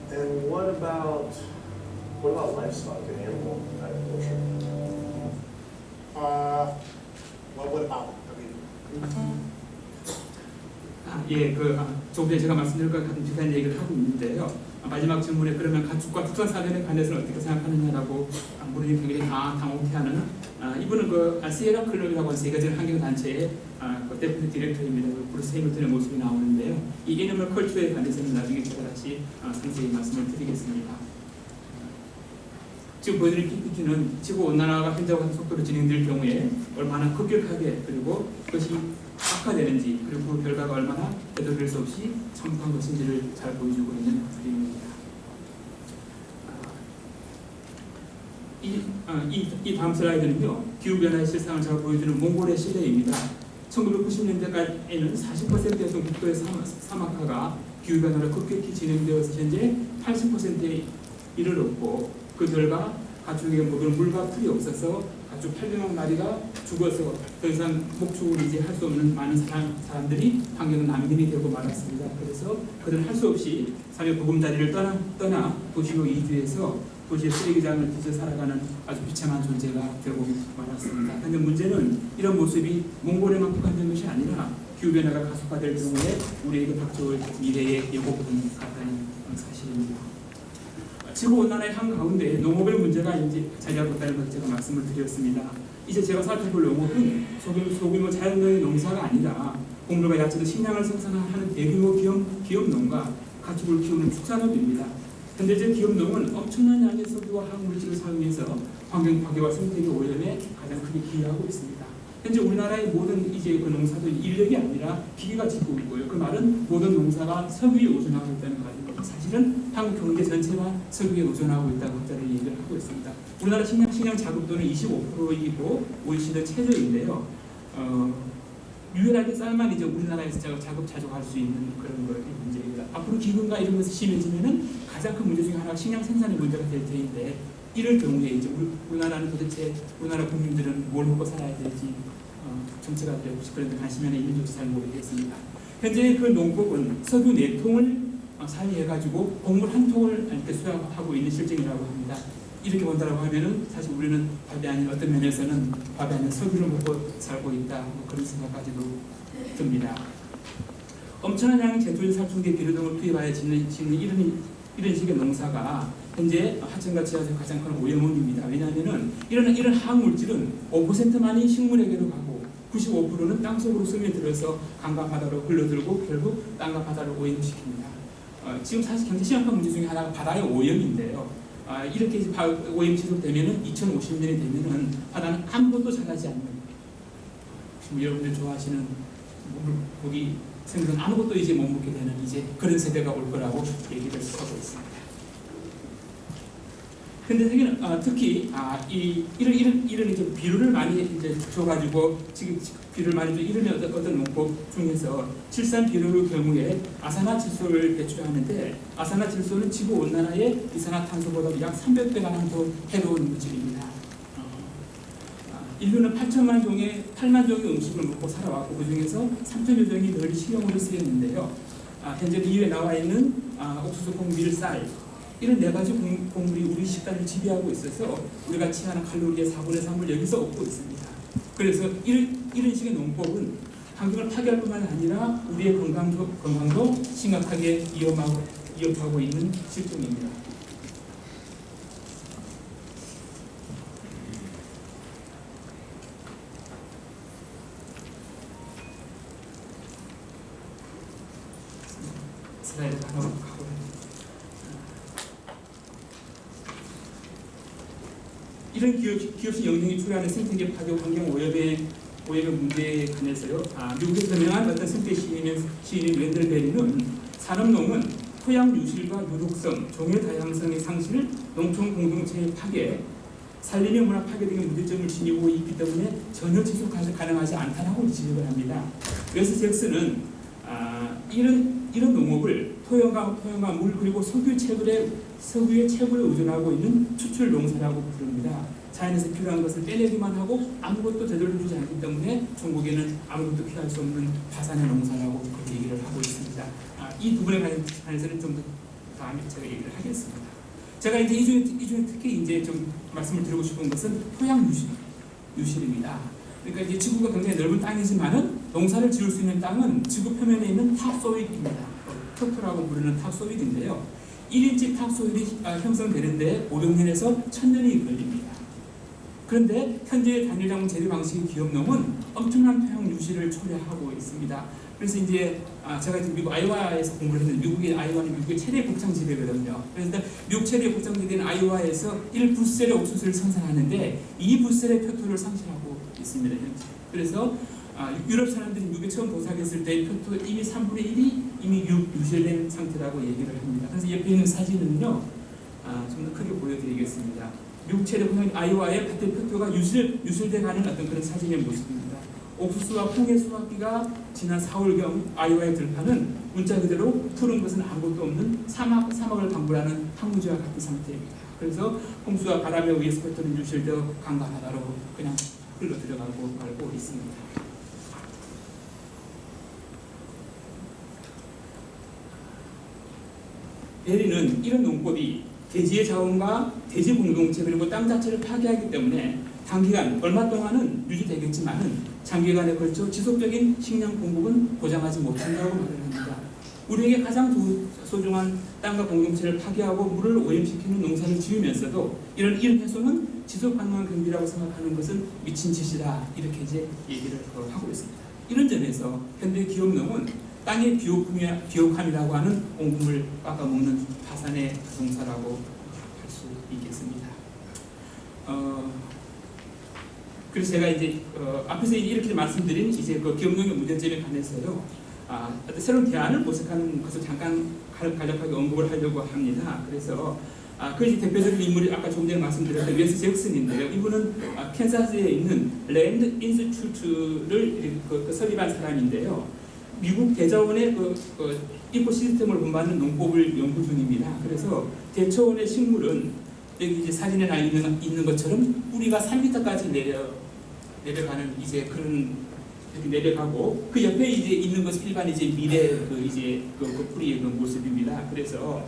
And what about livestock and animal agriculture? Well, what about it? I mean, 조금 전에 제가 말씀드린 것 같은 비슷한 얘기를 하고 있는데요. 마지막 질문에 그러면 가축과 국산 사전에 관해서는 어떻게 생각하느냐라고 물으니 굉장히 당혹해하는 이분은 시에라 클럽이라고 하는 세계적인 환경단체의 데프트 디렉터입니다. 브루스 해밀턴의 모습이 나오는데요. 이 애니멀 컬처에 관해서는 나중에 제가 다시 상세히 말씀을 드리겠습니다. 지금 보여드린 PPT는 지구온난화가 현재와 같은 속도로 진행될 경우에 얼마나 급격하게, 그리고 그것이 가속화되는지 그리고 그 결과가 얼마나 되돌릴 수 없이 성공한 것인지를 잘 보여주고 있는 그림입니다. 이 다음 슬라이드는요, 기후변화의 실상을 잘 보여주는 몽골의 시대입니다. 1990년대까지에는 40%였던 국토의 사막화가 기후변화로 급격히 진행되어서 현재 80%에 이르렀고, 그 결과 가축에게 먹을 물과 풀이 없어서 가축 800만 마리가 죽어서 더 이상 목축을 이제 할 수 없는 많은 사람들이 환경 난민이 되고 말았습니다. 그래서 그들은 할 수 없이 삶의 보금자리를 떠나 도시로 이주해서 도시의 쓰레기장을 뒤져 살아가는 아주 비참한 존재가 되고 말았습니다. 그런데 문제는 이런 모습이 몽골에만 국한된 것이 아니라 기후변화가 가속화될 경우에 우리에게 닥쳐올 미래의 예고편 같다는 사실입니다. 지구온난화의 한가운데 농업의 문제가 이제 자리하고 있다는 것을 제가 말씀을 드렸습니다. 이제 제가 살펴볼 농업은 소규모 자연농의 농사가 아니라 곡물과 야채 등 식량을 생산하는 대규모 기업 농가, 가축을 키우는 축산업입니다. 현대적 기업농은 엄청난 양의 석유와 화학물질을 사용해서 환경 파괴와 생태계 오염에 가장 크게 기여하고 있습니다. 현재 우리나라의 모든 이제 그 농사도 인력이 아니라 기계가 짓고 있고요. 그 말은 모든 농사가 석유에 의존하고 있다는 말입니다. 사실은 한국 경제 전체가 석유에 의존하고 있다고 학자들이 얘기를 하고 있습니다. 우리나라 식량 자급도는 25%이고 OECD 최저인데요. 유일하게 쌀만 이제 우리나라에서 자급자족할 수 있는 그런 거 문제입니다. 앞으로 기근과 이런 것이 심해지면은 가장 큰 문제 중에 하나가 식량 생산의 문제가 될 텐데, 이럴 경우에 이제 우리나라는 도대체 우리나라 국민들은 뭘 먹고 살아야 될지 정체가 되고 그런데 관심이 있는지 잘 모르겠습니다. 현재 그 농법은 석유 4통을 사용해가지고 곡물 1통을 이렇게 수확하고 있는 실정이라고 합니다. 이렇게 본다고 하면은 사실 우리는 밥이 아닌 어떤 면에서는 밥이 아닌 석유를 먹고 살고 있다, 뭐 그런 생각까지도 듭니다. 엄청난 양의 제초제, 살충제, 비료 등을 투입하여 짓는 이런 식의 농사가 현재 하천과 지하수의 가장 큰 오염원입니다. 왜냐하면은 이런 화학물질은 5%만이 식물에게로 가고 95%는 땅속으로 스며들어서 강과 바다로 흘러들고 결국 땅과 바다를 오염시킵니다. 지금 사실 굉장히 심각한 문제 중에 하나가 바다의 오염인데요. 이렇게 오염 지속되면은 2050년이 되면은 바다는 아무것도 자라지 않는, 지금 여러분들 좋아하시는 고기 생선 아무것도 이제 못 먹게 되는 이제 그런 세대가 올 거라고 얘기를 하고 있습니다. 근데 특히 이런 이제 비료를 많이 이제 줘가지고 지금 비료를 많이 줘 이런 어떤 농법 중에서 칠산 비료의 경우에 아산화질소를 배출하는데, 아산화질소는 지구 온난화의 이산화탄소보다 약 300배가량 더 해로운 물질입니다. 인류는 8만 종의 음식을 먹고 살아왔고 그 중에서 3천여 종이 늘 식용으로 쓰였는데요. 현재 이에 나와 있는 옥수수, 콩, 밀, 쌀 이런 4가지 곡물이 우리 식단을 지배하고 있어서 우리가 취하는 칼로리의 4분의 3을 여기서 얻고 있습니다. 그래서 이런 식의 농법은 환경을 파괴할 뿐만 아니라 우리의 건강도 심각하게 위협하고 있는 실정입니다. 슬라이드 하나 가고 이런 기업식 영향이 초래하는 생태계 파괴, 환경 오염의 문제에 관해서요. 미국에서 유명한 어떤 생태 시인인 웬들 베리는 산업농은 토양 유실과 유독성, 종의 다양성의 상실, 농촌 공동체의 파괴, 산림의 문화 파괴 등의 문제점을 지니고 있기 때문에 전혀 지속 가능하지 않다라고 지적을 합니다. 그래서 잭슨은 이런 농업을 토양과 물 그리고 석유의 채굴에 의존하고 있는 추출 농사라고 부릅니다. 자연에서 필요한 것을 빼내기만 하고 아무것도 되돌려주지 않기 때문에 중국에는 아무것도 피할 수 없는 파산의 농사라고 그렇게 얘기를 하고 있습니다. 이 부분에 관해서는 좀 더 다음에 제가 얘기를 하겠습니다. 제가 이제 이 중에 특히 이제 좀 말씀을 드리고 싶은 것은 토양 유실입니다. 그러니까 이제 지구가 굉장히 넓은 땅이지만은 농사를 지을 수 있는 땅은 지구 표면에 있는 탑소일입니다. 토토라고 부르는 탑소일인데요. 1인치 탑소일이 형성되는데 500년에서 1000년이 걸립니다. 그런데 현재 단일장 재배 방식의 기업농은 엄청난 토양 유실을 초래하고 있습니다. 그래서 이제 제가 지금 미국 아이오와에서 공부를 했는데, 아이오와는 미국의 최대 곡창지대거든요. 그래서 미국 최대 곡창지대인 아이오와에서 1부셀의 옥수수를 생산하는데 2부셀의 표토를 상실하고 있습니다. 현재. 그래서 유럽 사람들이 미국에 처음 도착했을 때 표토 이미 3분의 1이 이미 유실된 상태라고 얘기를 합니다. 그래서 옆에 있는 사진은요, 좀 더 크게 보여드리겠습니다. 미국 최대 공항 아이오와의 밭의 표토가 유실돼가는 어떤 그런 사진의 모습입니다. 옥수수와 홍해 수확기가 지난 4월경 아이오와의 들판은 문자 그대로 푸른 것은 아무것도 없는 사막을 방불하는 황무지와 같은 상태입니다. 그래서 홍수와 바람에 의해서 표토는 유실되어 강과 바다로 그냥 흘러 들어가고 말고 있습니다. 베리는 이런 농법이 대지의 자원과 대지 공동체 그리고 땅 자체를 파괴하기 때문에 단기간 얼마 동안은 유지되겠지만은 장기간에 걸쳐 지속적인 식량 공급은 보장하지 못한다고 말을 합니다. 우리에게 가장 소중한 땅과 공동체를 파괴하고 물을 오염시키는 농사를 지으면서도 이런 훼손은 지속 가능한 경비라고 생각하는 것은 미친 짓이다, 이렇게 이제 얘기를 하고 있습니다. 이런 점에서 현대 기업농은 땅의 비옥함이라고 하는 온금을 깎아먹는 파산의 가동사라고 할 수 있겠습니다. 그래서 제가 이제 앞에서 이렇게 말씀드린 이제 그 기업농의 문제점에 관해서요, 어떤 새로운 대안을 모색하는 것을 잠깐 간략하게 언급을 하려고 합니다. 그래서 그 이제 대표적인 인물이 아까 조금 전에 말씀드렸던 웨스 잭슨인데요. 이분은 캔사스에 있는 랜드 인스튜트를 설립한 사람인데요. 미국 대자원의 이코 시스템을 본받는 농법을 연구 중입니다. 그래서 대초원의 식물은 여기 이제 사진에 나 있는 것처럼 뿌리가 3m까지 내려가는 이제 그런 이렇게 내려가고 그 옆에 이제 있는 것이 일반 이제 미래 그 뿌리의 그 모습입니다. 그래서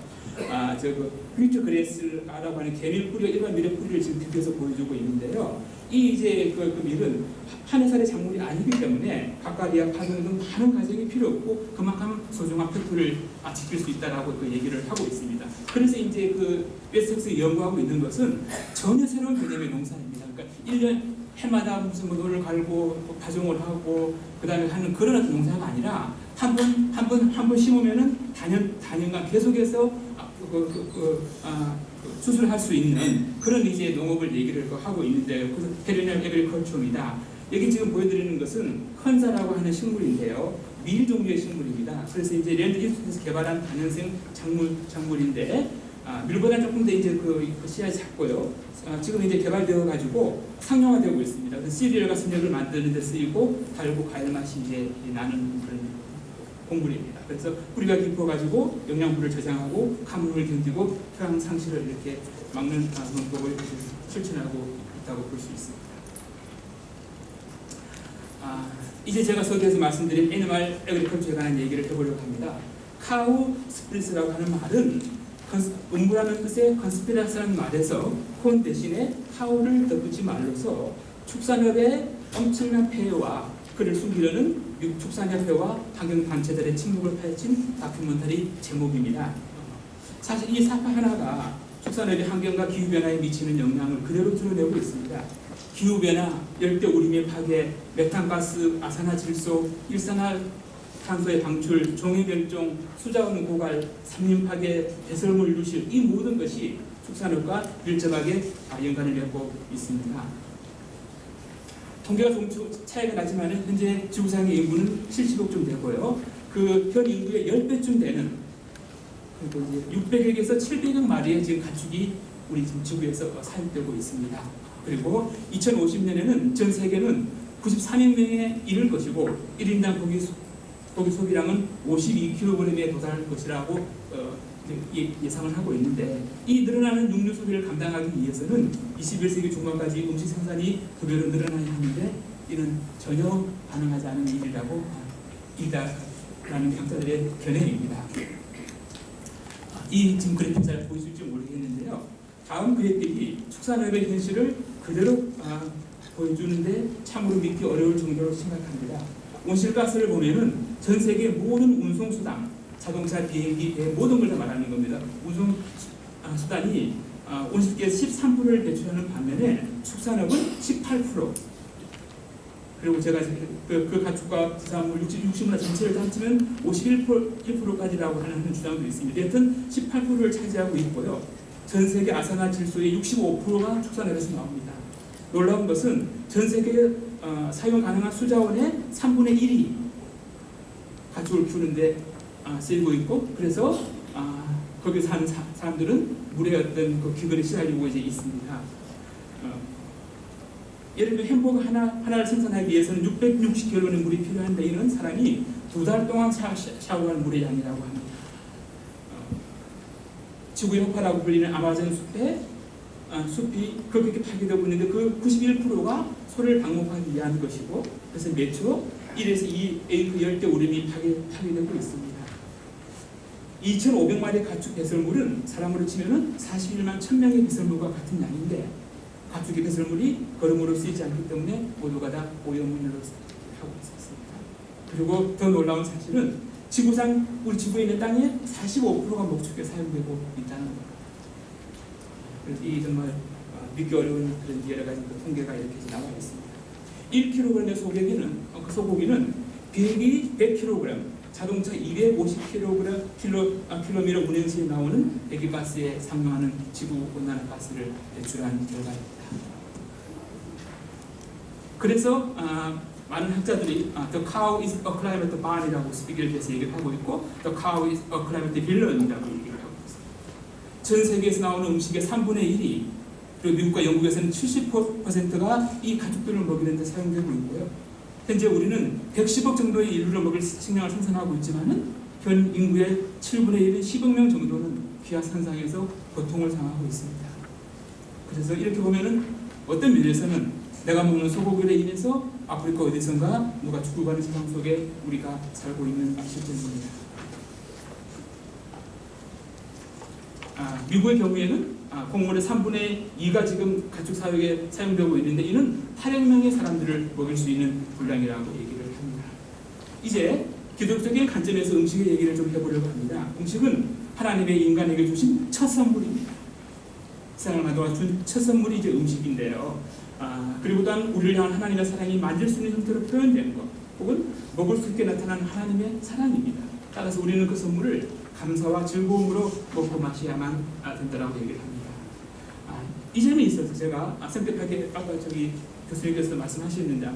퓨처 그레스라고 하는 개밀 뿌리와 일반 밀의 뿌리를 지금 비교해서 보여주고 있는데요. 이 이제 그 밀은 한 해살의 작물이 아니기 때문에 가까리와 파종 등 많은 과정이 필요 없고 그만큼 소중한 표토를 지킬 수 있다라고 그 얘기를 하고 있습니다. 그래서 이제 그 웨스텍스에 연구하고 있는 것은 전혀 새로운 개념의 농사입니다. 그러니까 1년 해마다 무슨 뭐 노를 갈고 파종을 하고 그다음에 하는 그런 어떤 농사가 아니라 한 번 심으면은 단연간 계속해서 수술할 수 있는 그런 이제 농업을 얘기를 하고 있는데요. 그래서 페리널 에그리컬처입니다. 여기 지금 보여드리는 것은 컨사라고 하는 식물인데요. 밀 종류의 식물입니다. 그래서 이제 랜드 인스튜트에서 개발한 다년생 작물인데 밀보다 조금 더 이제 그 씨앗이 작고요. 지금 이제 개발되어 가지고 상용화되고 있습니다. 그래서 시리얼과 스낵을 만드는 데 쓰이고 달고 과일 맛이 이제 나는 그런 곡물입니다. 그래서 뿌리가 깊어가지고 영양분을 저장하고 가뭄을 견디고 토양 상실을 이렇게 막는 농법을 실천하고 있다고 볼 수 있습니다. 이제 제가 서두에서 말씀드린 애니멀 에그리컬처에 관한 얘기를 해보려고 합니다. 카우 스프리스라고 하는 말은 음부라는 뜻의 컨스피라스라는 말에서 콘 대신에 카우를 덧붙인 말로서 축산업의 엄청난 폐해와 그를 숨기려는 미국 축산협회와 환경단체들의 침묵을 파헤친 다큐멘터리 제목입니다. 사실 이 사파 하나가 축산업의 환경과 기후변화에 미치는 영향을 그대로 드러내고 있습니다. 기후변화, 열대우림의 파괴, 메탄가스, 아산화질소, 일산화탄소의 방출, 종해멸종, 수자원 고갈, 산림 파괴, 배설물 유실, 이 모든 것이 축산업과 밀접하게 연관을 맺고 있습니다. 통계가 좀 차이가 나지만 현재 지구상의 인구는 70억쯤 되고요. 그 현 인구의 10배쯤 되는 그리고 이제 600억에서 700억 마리의 지금 가축이 우리 지금 지구에서 사육되고 있습니다. 그리고 2050년에는 전 세계는 93억 명에 이를 것이고 1인당 고기 소비량은 52kg에 도달할 것이라고 예상을 하고 있는데 이 늘어나는 육류 소비를 감당하기 위해서는 21세기 중반까지 음식 생산이 두 배로 늘어나야 하는데 이는 전혀 가능하지 않은 일이라는 학자들의 견해입니다. 이 지금 그래픽 잘 보이실지 모르겠는데요. 다음 그래픽이 축산업의 현실을 그대로 보여주는데 참으로 믿기 어려울 정도로 심각합니다. 온실가스를 보면은 전 세계 모든 운송수단 자동차, 비행기, 배 모든 걸 다 말하는 겁니다. 운송 수단이 온실가스 13%를 배출하는 반면에 축산업은 18%. 그리고 제가 그 가축과 부산물, 육식문화 전체를 합치면 51%까지라고 하는 주장도 있습니다. 여튼 18%를 차지하고 있고요. 전 세계 아산화질소의 65%가 축산업에서 나옵니다. 놀라운 것은 전 세계 사용 가능한 수자원의 3분의 1이 가축을 키우는데 쓰이고 있고, 그래서 거기 사는 사람들은 물의 어떤 그 기근에 시달리고 이제 있습니다. 예를 들어 햄버거 하나를 생산하기 위해서는 660갤론의 물이 필요한데 이는 사람이 2달 동안 샤워할 물의 양이라고 합니다. 지구의 허파라고 불리는 아마존 숲이 그렇게 파괴되고 있는데 그 91%가 소를 방목하기 위한 것이고, 그래서 매초 1에서 2에이크 열대 우림이 파괴되고 있습니다. 2,500마리의 가축 배설물은 사람으로 치면은 41만 1,000명의 배설물과 같은 양인데, 가축의 배설물이 거름으로 쓰이지 않기 때문에 모두가 다 오염물로 하고 있었습니다. 그리고 더 놀라운 사실은 지구상 우리 지구에 있는 땅의 45%가 목축에 사용되고 있다는 겁니다. 그래서 이 정말 믿기 어려운 그런 여러 가지 통계가 이렇게 나와 있습니다. 1kg의 소고기는 비행기 100kg, 자동차 250km 운행시에 나오는 배기가스에 상응하는 지구 온난화 가스를 배출한 결과입니다. 그래서 많은 학자들이 The cow is a climate barn이라고 스피기를 해서 얘기를 하고 있고, The cow is a climate villain이라고 얘기를 하고 있습니다. 전 세계에서 나오는 음식의 3분의 1이, 그리고 미국과 영국에서는 70%가 이 가축들을 먹이는 데 사용되고 있고요. 현재 우리는 110억 정도의 인류를 먹일 식량을 생산하고 있지만은 현 인구의 7분의 1인 10억 명 정도는 귀하산상에서 고통을 당하고 있습니다. 그래서 이렇게 보면은 어떤 면에서는 내가 먹는 소고기로 인해서 아프리카 어디선가 누가 죽어가는 세상 속에 우리가 살고 있는 실제입니다. 미국의 경우에는 곡물의 3분의 2가 지금 가축 사육에 사용되고 있는데 이는 8억 명의 사람들을 먹일 수 있는 분량이라고 얘기를 합니다. 이제 기독적인 관점에서 음식의 얘기를 좀 해보려고 합니다. 음식은 하나님의 인간에게 주신 첫 선물입니다. 세상을 만들어 준 첫 선물이 이제 음식인데요. 그리고 또한 우리를 향한 하나님의 사랑이 만질 수 있는 형태로 표현된 것, 혹은 먹을 수 있게 나타난 하나님의 사랑입니다. 따라서 우리는 그 선물을 감사와 즐거움으로 먹고 마셔야만 된다라고 얘기를 합니다. 이 점에 있어서 제가 생각하게 아까 교수님께서 말씀하셨는데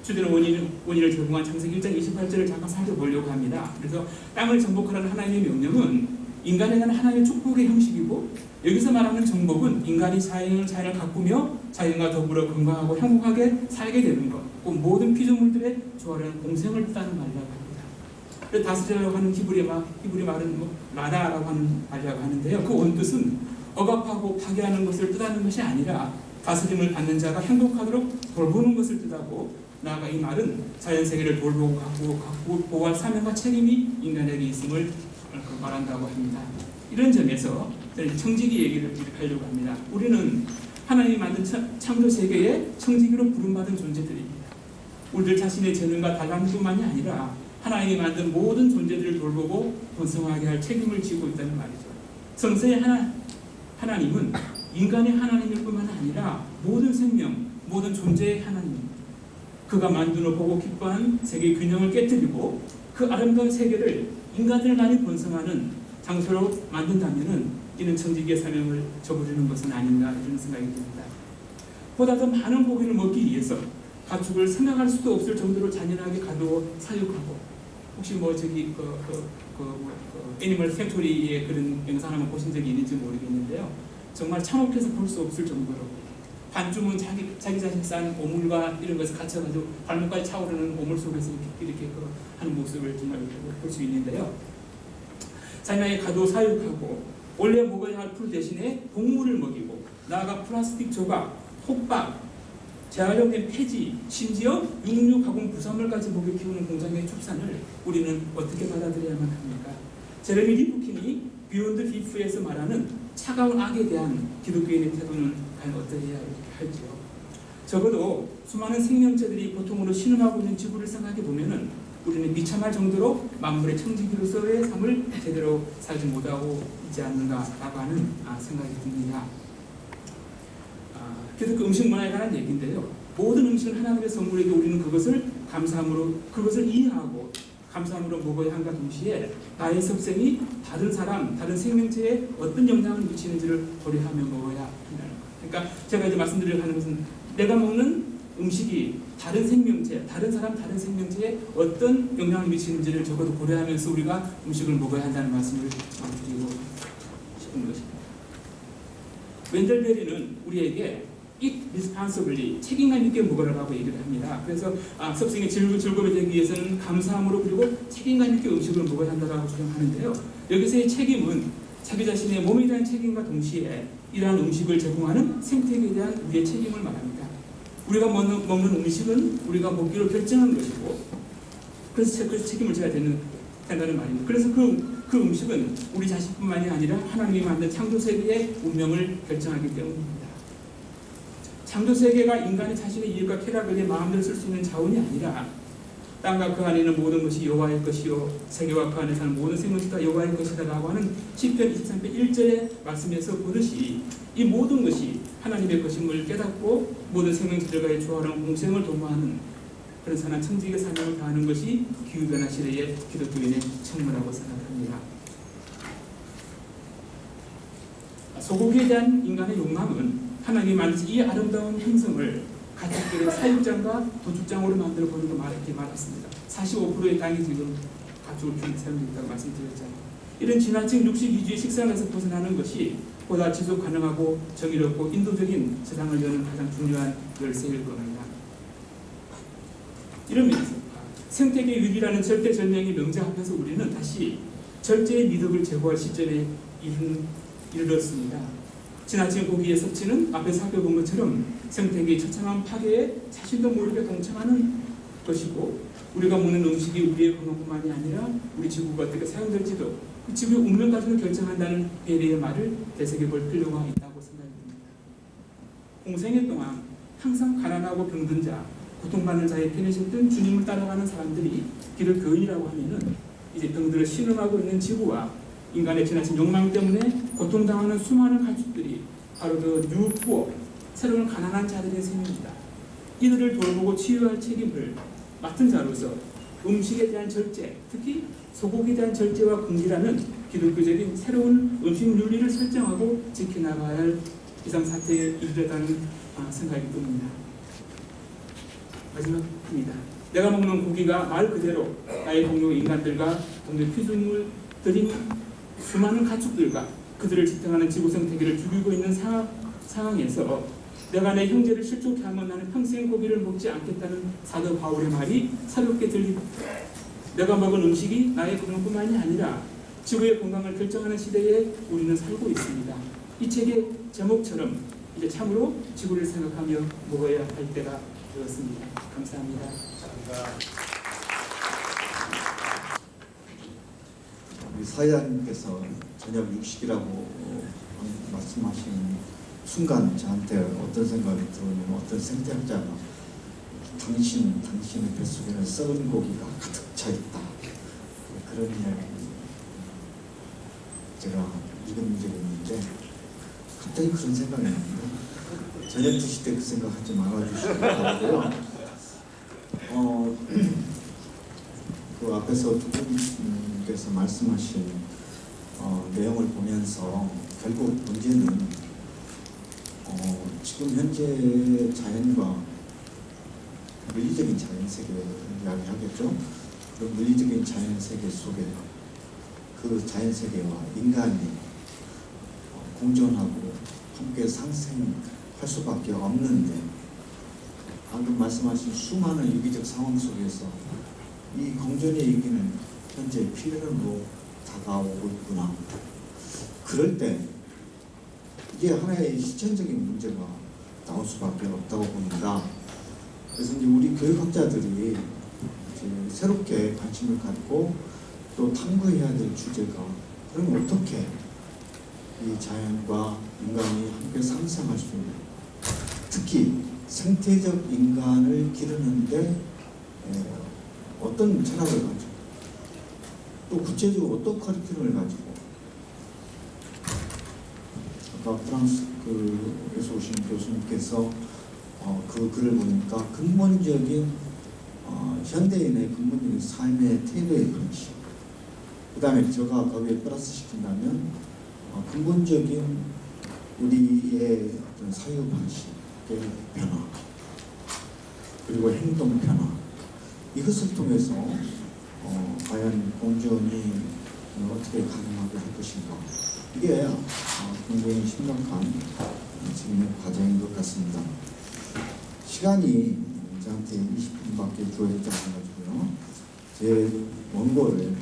주되는 원인을 적용한 창세기 1장 28절을 잠깐 살펴보려고 합니다. 그래서 땅을 정복하라는 하나님의 명령은 인간에 대한 하나님의 축복의 형식이고, 여기서 말하는 정복은 인간이 자연을 가꾸며 자연과 더불어 건강하고 행복하게 살게 되는 것, 꼭 모든 피조물들의 조화로운 공생을 뜻하는 말이라고 합니다. 그래서 다스리라고 하는 히브리 말은 라다라고 하는 말이라고 하는데요. 그 원뜻은 억압하고 파괴하는 것을 뜻하는 것이 아니라 다스림을 받는 자가 행복하도록 돌보는 것을 뜻하고, 나아가 이 말은 자연 세계를 돌보고 가꾸고 보호할 사명과 책임이 인간에게 있음을 말한다고 합니다. 이런 점에서 저는 청지기 얘기를 하려고 합니다. 우리는 하나님이 만든 창조 세계에 청지기로 부름받은 존재들입니다. 우리들 자신의 재능과 달란트뿐만이 아니라 하나님이 만든 모든 존재들을 돌보고 번성하게 할 책임을 지고 있다는 말이죠. 성서의 하나님은 인간의 하나님일 뿐만 아니라 모든 생명, 모든 존재의 하나님입니다. 그가 만든 후 보고 기뻐한 세계의 균형을 깨뜨리고 그 아름다운 세계를 인간들 많이 번성하는 장소로 만든다면은 이는 청지기의 사명을 저버리는 것은 아닌가 이런 생각이 듭니다. 보다 더 많은 고기를 먹기 위해서 가축을 생각할 수도 없을 정도로 잔인하게 가두어 사육하고, 혹시 애니멀 팩토리의 그런 영상 한번 보신 적이 있는지 모르겠는데요. 정말 참혹해서 볼 수 없을 정도로 반쯤은 자기 자신 싼 오물과 이런 것을 갇혀가지고 발목까지 차오르는 오물 속에서 이렇게 하는 모습을 정말 볼 수 있는데요. 잔인하게 가두어 사육하고 원래 먹어야 할 풀 대신에 곡물을 먹이고, 나아가 플라스틱 조각, 톱밥, 재활용된 폐지, 심지어 육류 가공 부산물까지 먹여 키우는 공장의 축산을 우리는 어떻게 받아들여야만 합니까? 제레미 리프킨이 비욘드 비프에서 말하는 차가운 악에 대한 기독교인의 태도는 과연 어떠해야 할지요. 적어도 수많은 생명체들이 고통으로 신음하고 있는 지구를 생각해 보면은 우리는 비참할 정도로 만물의 청지기로서의 삶을 제대로 살지 못하고 있지 않는가라고 하는 생각이 듭니다. 기독교 음식 문화에 관한 얘기인데요. 모든 음식은 하나님의 선물에게 우리는 그것을 감사함으로, 그것을 이해하고 감사함으로 먹어야 한과 동시에 나의 섭생이 다른 사람, 다른 생명체에 어떤 영향을 미치는지를 고려하며 먹어야 한다는 것. 그러니까 제가 이제 말씀드리려고 하는 것은 내가 먹는 음식이 다른 생명체, 다른 사람, 다른 생명체에 어떤 영향을 미치는지를 적어도 고려하면서 우리가 음식을 먹어야 한다는 말씀을 드리고 싶은 것입니다. 웬델 베리는 우리에게 eat responsibly, 책임감 있게 먹으라고 얘기를 합니다. 그래서 섭생의 즐거움이 되기 위해서는 감사함으로 그리고 책임감 있게 음식을 먹어야 한다고 주장하는데요. 여기서의 책임은 자기 자신의 몸에 대한 책임과 동시에 이러한 음식을 제공하는 생태계에 대한 우리의 책임을 말합니다. 우리가 먹는 음식은 우리가 먹기로 결정한 것이고 그래서 책임을 져야 된다는 말입니다. 그래서 그 음식은 우리 자신뿐만이 아니라 하나님이 만든 창조 세계의 운명을 결정하기 때문입니다. 창조 세계가 인간이 자신의 이익과 쾌락을 위해 마음대로 쓸 수 있는 자원이 아니라 땅과 그 안에 있는 모든 것이 여호와의 것이요 세계와 그 안에 사는 모든 생명체 다 여호와의 것이다 라고 하는 시편 23편 1절의 말씀에서 보듯이 이 모든 것이 하나님의 것임을 깨닫고 모든 생명체들과의 조화로운 공생을 도모하는 그런 선한 청지기의 사명을 다하는 것이 기후변화 시대의 기독교인의 책무라고 생각합니다. 소고기에 대한 인간의 욕망은 하나님이 만드신 이 아름다운 행성을 가축들의 사육장과 도축장으로 만들어 보는 거 말했습니다. 45%의 땅이 지금 가축을 키우는 사람들이 있다고 말씀드렸잖아요. 이런 지나친 육식 위주의 식생에서 벗어나는 것이 보다 지속 가능하고 정의롭고 인도적인 세상을 여는 가장 중요한 열쇠일 겁니다. 이러면서 생태계 위기라는 절대절명의 명제 앞에서 우리는 다시 절제의 미덕을 제고할 시점에 이르렀습니다. 지나친 고기의 섭취는 앞에 살펴본 것처럼 생태계의 처참한 파괴에 자신도 모르게 동참하는 것이고 우리가 먹는 음식이 우리의 건강뿐만이 아니라 우리 지구가 어떻게 사용될지도 그 지구의 운명까지도 결정한다는 베리의 말을 되새겨볼 필요가 있다고 생각합니다. 공생애 동안 항상 가난하고 병든 자, 고통받는 자의 편에 섰던 주님을 따라가는 사람들이 기독교인이라고 하면은 이제 병들어 신음하고 있는 지구와 인간의 지나친 욕망 때문에 고통당하는 수많은 가축들이 바로 그 뉴푸어, 새로운 가난한 자들의 셈입니다. 이들을 돌보고 치유할 책임을 맡은 자로서 음식에 대한 절제, 특히 소고기에 대한 절제와 금기라는 기독교적인 새로운 음식 윤리를 설정하고 지켜나가야 할 비상사태에 이르렀다는 생각이 듭니다. 마지막입니다. 내가 먹는 고기가 말 그대로 나의 동료 인간들과 동료 피조물들인 수많은 가축들과 그들을 지탱하는 지구 생태계를 죽이고 있는 상황에서 내가 내 형제를 실족해 하면 나는 평생 고기를 먹지 않겠다는 사도 바울의 말이 새롭게 들립니다. 내가 먹은 음식이 나의 건강뿐만이 아니라 지구의 건강을 결정하는 시대에 우리는 살고 있습니다. 이 책의 제목처럼 이제 참으로 지구를 생각하며 먹어야 할 때가 되었습니다. 감사합니다. 우리 사회자님께서 저녁 육식이라고 말씀하신 순간 저한테 어떤 생각이 들었냐면 어떤 생태학자가 당신의 뱃속에는 썩은 고기가 가득 차 있다. 그런 이야기 제가 읽은 적이 있는데 갑자기 그런 생각이 납니다. 저녁 드실 때 그 생각하지 말아주시기 바라고요. 그 앞에서 두 분께서 말씀하신 내용을 보면서 결국 문제는 지금 현재 자연과 물리적인 자연 세계를 이야기하겠죠. 그 물리적인 자연 세계 속에 그 자연 세계와 인간이 공존하고 함께 상생할 수밖에 없는데 방금 말씀하신 수많은 유기적 상황 속에서 이 공존의 얘기는 현재 필연으로 다가오고 있구나. 그럴 때 이게 하나의 실천적인 문제가 나올 수밖에 없다고 봅니다. 그래서 이제 우리 교육학자들이 이제 새롭게 관심을 갖고 또 탐구해야 될 주제가 그럼 어떻게 이 자연과 인간이 함께 상생할 수 있는, 특히 생태적 인간을 기르는데 어떤 철학을 가지고 또 구체적으로 어떤 커리큘럼을 가지고 아까 프랑스에서 오신 교수님께서 그 글을 보니까 근본적인 현대인의 근본적인 삶의 태도의 방식, 그 다음에 제가 거기에 플러스 시킨다면 근본적인 우리의 어떤 사유 방식의 변화, 그리고 행동 변화 이것을 통해서 과연 공존이 어떻게 가능하게 할 것인가 이게 굉장히 심각한 지금의 과정인 것 같습니다. 시간이 저한테 20분밖에 주어지지 않아가지고요. 제 원고를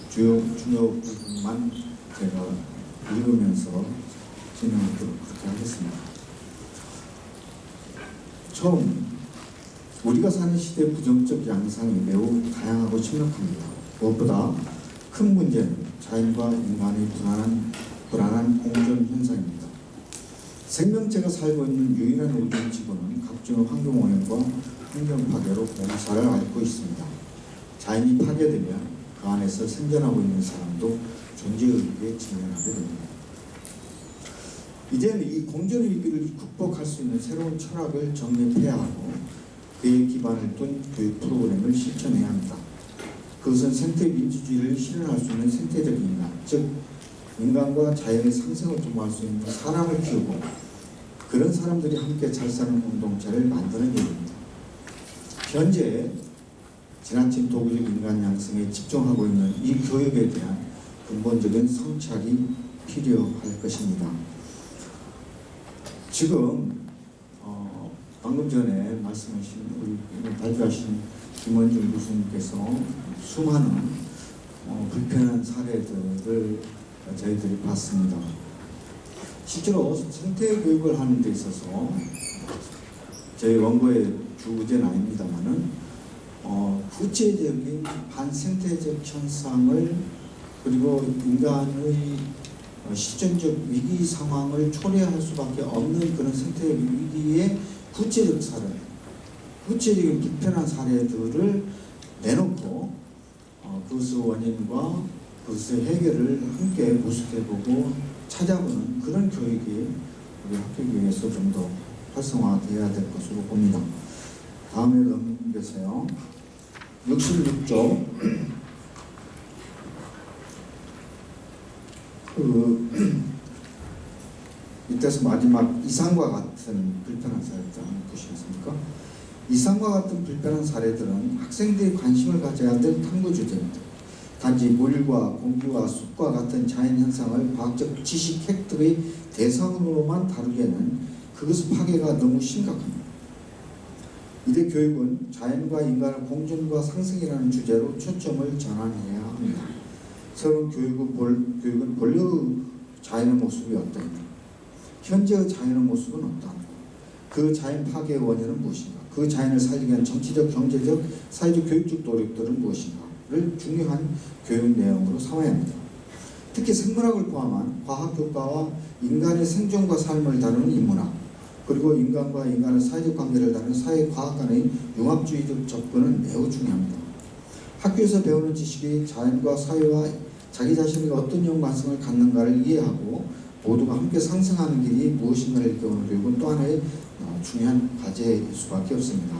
주요 부분만 제가 읽으면서 진행하도록 그렇게 하겠습니다. 처음, 우리가 사는 시대의 부정적 양상이 매우 다양하고 심각합니다. 무엇보다 큰 문제는 자연과 인간의 불안한 공존 현상입니다. 생명체가 살고 있는 유일한 우주 지구는 각종 환경오염과 환경 파괴로 공사를 앓고 있습니다. 자연이 파괴되면 그 안에서 생존하고 있는 사람도 존재의식에 직면하게 됩니다. 이제는 이 공존의 위기를 극복할 수 있는 새로운 철학을 정립해야 하고 그에 기반을 둔 교육 프로그램을 실천해야 합니다. 그것은 생태민주주의를 실현할 수 있는 생태적 인간, 즉 인간과 자연의 상생을 도모할 수 있는 사람을 키우고 그런 사람들이 함께 잘 사는 공동체를 만드는 일입니다. 현재 지나친 도구적 인간 양성에 집중하고 있는 이 교육에 대한 근본적인 성찰이 필요할 것입니다. 지금 방금 전에 말씀하신 우리 발표하신 김원중 교수님께서 수많은 불편한 사례들을 저희들이 봤습니다. 실제로 생태 교육을 하는 데 있어서 저희 원고의 주제는 아닙니다만은 구체적인 반생태적 현상을 그리고 인간의 실존적 위기 상황을 초래할 수밖에 없는 그런 생태 위기의 구체적 사례, 구체적인 불편한 사례들을 내놓고 그것의 원인과 그것의 해결을 함께 모색해보고 찾아보는 그런 교육이 우리 학교교육에서 좀 더 활성화되어야 될 것으로 봅니다. 다음에 넘겨서요. 66조 이때서 마지막 이상과 같은 불편한 사례들 한번 보시겠습니까? 이상과 같은 불편한 사례들은 학생들이 관심을 가져야 될 탐구 주제입니다. 단지 물과 공기와 숲과 같은 자연 현상을 과학적 지식 획득의 대상으로만 다루기에는 그것의 파괴가 너무 심각합니다. 이대 교육은 자연과 인간의 공존과 상생이라는 주제로 초점을 전환해야 합니다. 새로운 교육은 본래의 자연의 모습이 어떠한가? 현재의 자연의 모습은 어떠한가? 그 자연 파괴의 원인은 무엇인가? 그 자연을 살리기 위한 정치적, 경제적, 사회적, 교육적 노력들은 무엇인가를 중요한 교육 내용으로 삼아야 합니다. 특히 생물학을 포함한 과학 교과와 인간의 생존과 삶을 다루는 인문학, 그리고 인간과 인간의 사회적 관계를 다루는 사회과학 간의 융합주의적 접근은 매우 중요합니다. 학교에서 배우는 지식이 자연과 사회와 자기 자신이 어떤 연관성을 갖는가를 이해하고 모두가 함께 상생하는 길이 무엇인가를 일깨우는 교육은 또 하나의 중요한 과제일 수밖에 없습니다.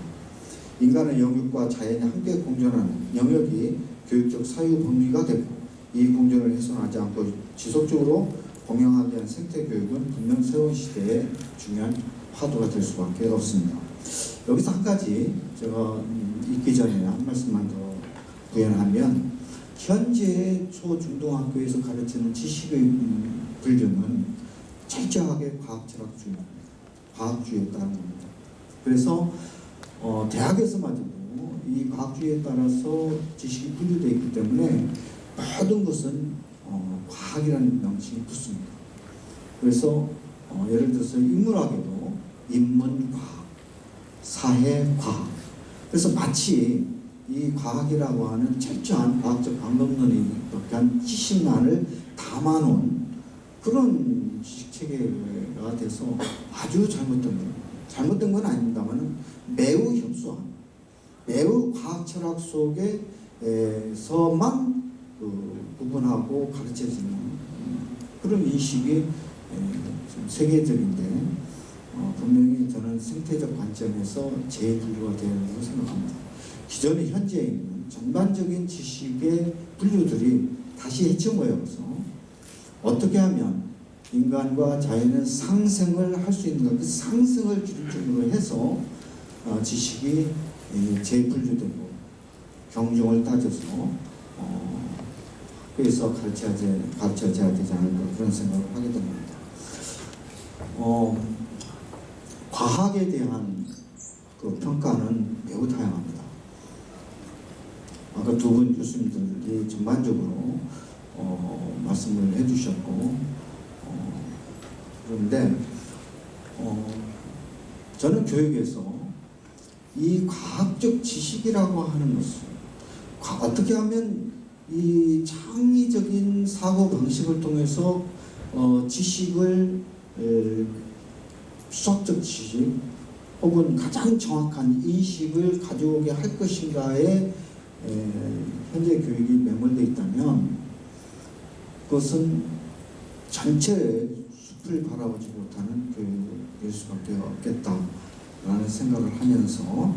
인간의 영역과 자연이 함께 공존하는 영역이 교육적 사유 범위가 되고 이 공존을 훼손하지 않고 지속적으로 공영하기 위한 생태교육은 분명 새로운 시대의 중요한 화두가 될 수밖에 없습니다. 여기서 한 가지 제가 읽기 전에 한 말씀만 더 부연하면 현재 초중등학교에서 가르치는 지식의 분류는 철저하게 과학철학주의입니다. 과학주의에 따른 겁니다. 그래서 대학에서마저도 이 과학주의에 따라서 지식이 분류되어 있기 때문에 모든 것은 과학이라는 명칭이 붙습니다. 그래서 예를 들어서 인문학에도 인문과학, 사회과학. 그래서 마치 이 과학이라고 하는 철저한 과학적 방법론이 한 지식만을 담아놓은 그런 지식체계가 돼서 아주 잘못된 거예요. 잘못된 건 아닙니다만 매우 협소한, 매우 과학 철학 속에서만 구분하고 가르쳐지는 그런 인식이 좀 세계적인데 분명히 저는 생태적 관점에서 재분류가 되어야 한다고 생각합니다. 기존의 현재에 있는 전반적인 지식의 분류들이 다시 해쳐모여서 어떻게 하면 인간과 자연의 상생을 할 수 있는 것, 그 상생을 기준으로 해서 지식이 재분류되고 경중을 따져서 학교에서 가르쳐져야 되지 않을까 그런 생각을 하게 됩니다. 과학에 대한 그 평가는 매우 다양합니다. 아까 두 분 교수님들이 전반적으로 말씀을 해주셨고, 그런데 저는 교육에서 이 과학적 지식이라고 하는 것을 어떻게 하면 이 창의적인 사고 방식을 통해서 지식을 수학적 지식 혹은 가장 정확한 인식을 가져오게 할 것인가에 현재 교육이 매몰되어 있다면 그것은 전체의 숲을 바라보지 못하는 교육일 수밖에 없겠다라는 생각을 하면서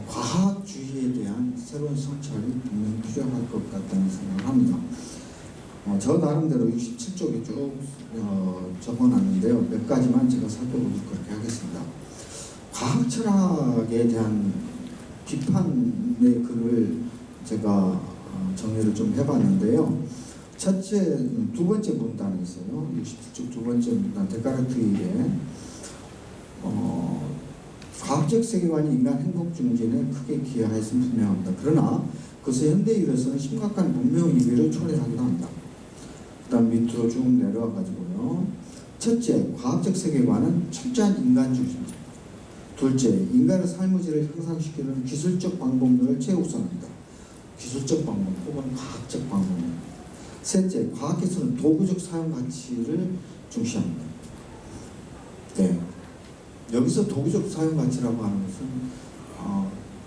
과학주의에 대한 새로운 성찰이 분명히 필요할 것 같다는 생각을 합니다. 저 나름대로 67쪽에 쭉 적어놨는데요. 몇 가지만 제가 살펴보도록 그렇게 하겠습니다. 과학 철학에 대한 비판의 글을 제가 정리를 좀 해봤는데요. 두 번째 문단에 있어요. 67쪽 두 번째 문단 데카르트의 과학적 세계관이 인간 행복 증진에 크게 기여하였음은 분명합니다. 그러나 그것의 현대인으로서는 심각한 문명 위기를 초래하기도 합니다. 그 다음 밑으로 쭉 내려와 가지고요. 첫째, 과학적 세계관은 철저한 인간주의입니다. 둘째, 인간의 삶의 질을 향상시키는 기술적 방법론을 최우선합니다. 기술적 방법 혹은 과학적 방법론. 셋째, 과학기술은 도구적 사용 가치를 중시합니다. 네. 여기서 도구적 사용 가치라고 하는 것은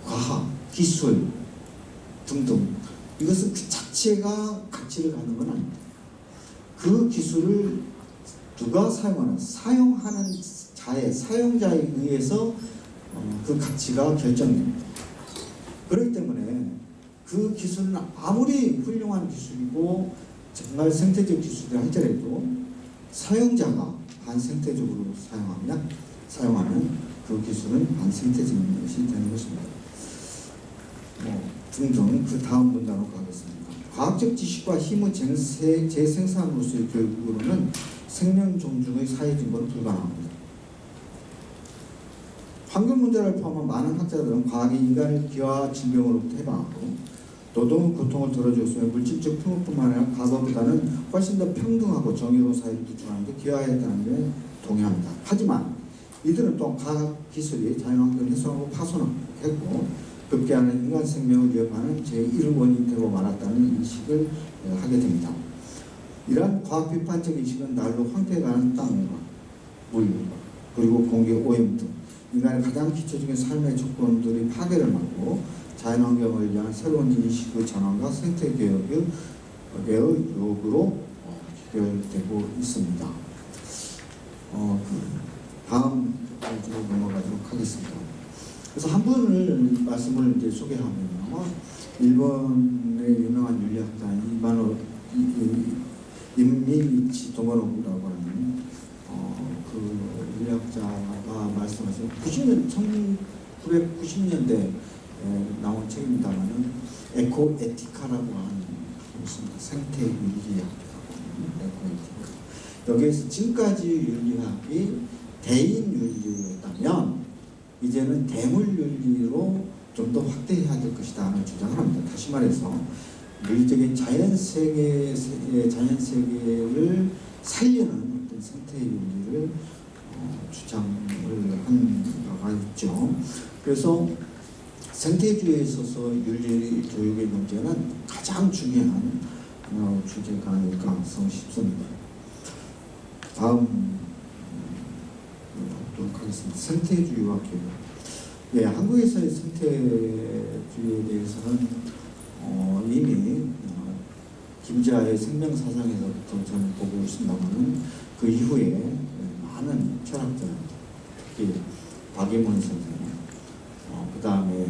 과학, 기술 등등 이것은 그 자체가 가치를 갖는 건 아닙니다. 그 기술을 누가 사용하는, 사용하는 사용자에 의해서 그 가치가 결정됩니다. 그렇기 때문에 그 기술은 아무리 훌륭한 기술이고 정말 생태적 기술이라 할지라도 사용자가 반생태적으로 사용하면 그 기술은 반생태적인 것이 되는 것입니다. 등등 그 다음 문단으로 가겠습니다. 과학적 지식과 힘의 재생산으로서의 교육으로는 생명 존중의 사회 진보는 불가능합니다. 환경 문제를 포함한 많은 학자들은 과학이 인간을 기와 질병으로부터 해방하고 노동의 고통을 덜어주었으며 물질적 풍요뿐만 아니라 과거보다는 훨씬 더 평등하고 정의로운 사회를 구축하는 데 기여하였다는 데 동의합니다. 하지만 이들은 또한 과학 기술이 자연환경을 훼손하고 파손했고 급기야는 인간 생명을 위협하는 제1원인이 되고 말았다는 인식을 하게 됩니다. 이러한 과학 비판적 인식은 날로 황폐해가는 땅과 물 그리고 공기 오염 등 인간의 가장 기초적인 삶의 조건들이 파괴를 막고 자연환경을 위한 새로운 인식의 전환과 생태개혁의 요구로 기결되고 있습니다. 다음 페이지로 넘어가도록 하겠습니다. 그래서 한 분을 말씀을 이제 소개하면요. 일본의 유명한 윤리학자인 임미치 도모노부라고 하는 그 윤리학자가 말씀하신 1990년대 나온 책입니다만은 에코에티카라고 하는 것입니다. 생태윤리학이라고 하는 에코에티카. 여기에서 지금까지 윤리학이 대인 윤리였다면 이제는 대물 윤리로 좀 더 확대해야 될 것이다 하는 주장을 합니다. 다시 말해서 물리적인 자연 세계를 살리는 어떤 생태 윤리를 주장을 한 바가 있죠. 그래서 생태주의에 있어서 윤리 교육의 문제는 가장 중요한 주제가 아닐까 가능성이 싶습니다. 다음 보도록 하겠습니다. 생태주의와 교육. 예, 한국에서의 생태주의에 대해서는 이미 김지아의 생명사상에서부터 저는 보고 있습니다만 그 이후에 많은 철학자, 특히 박예문 선생, 그 다음에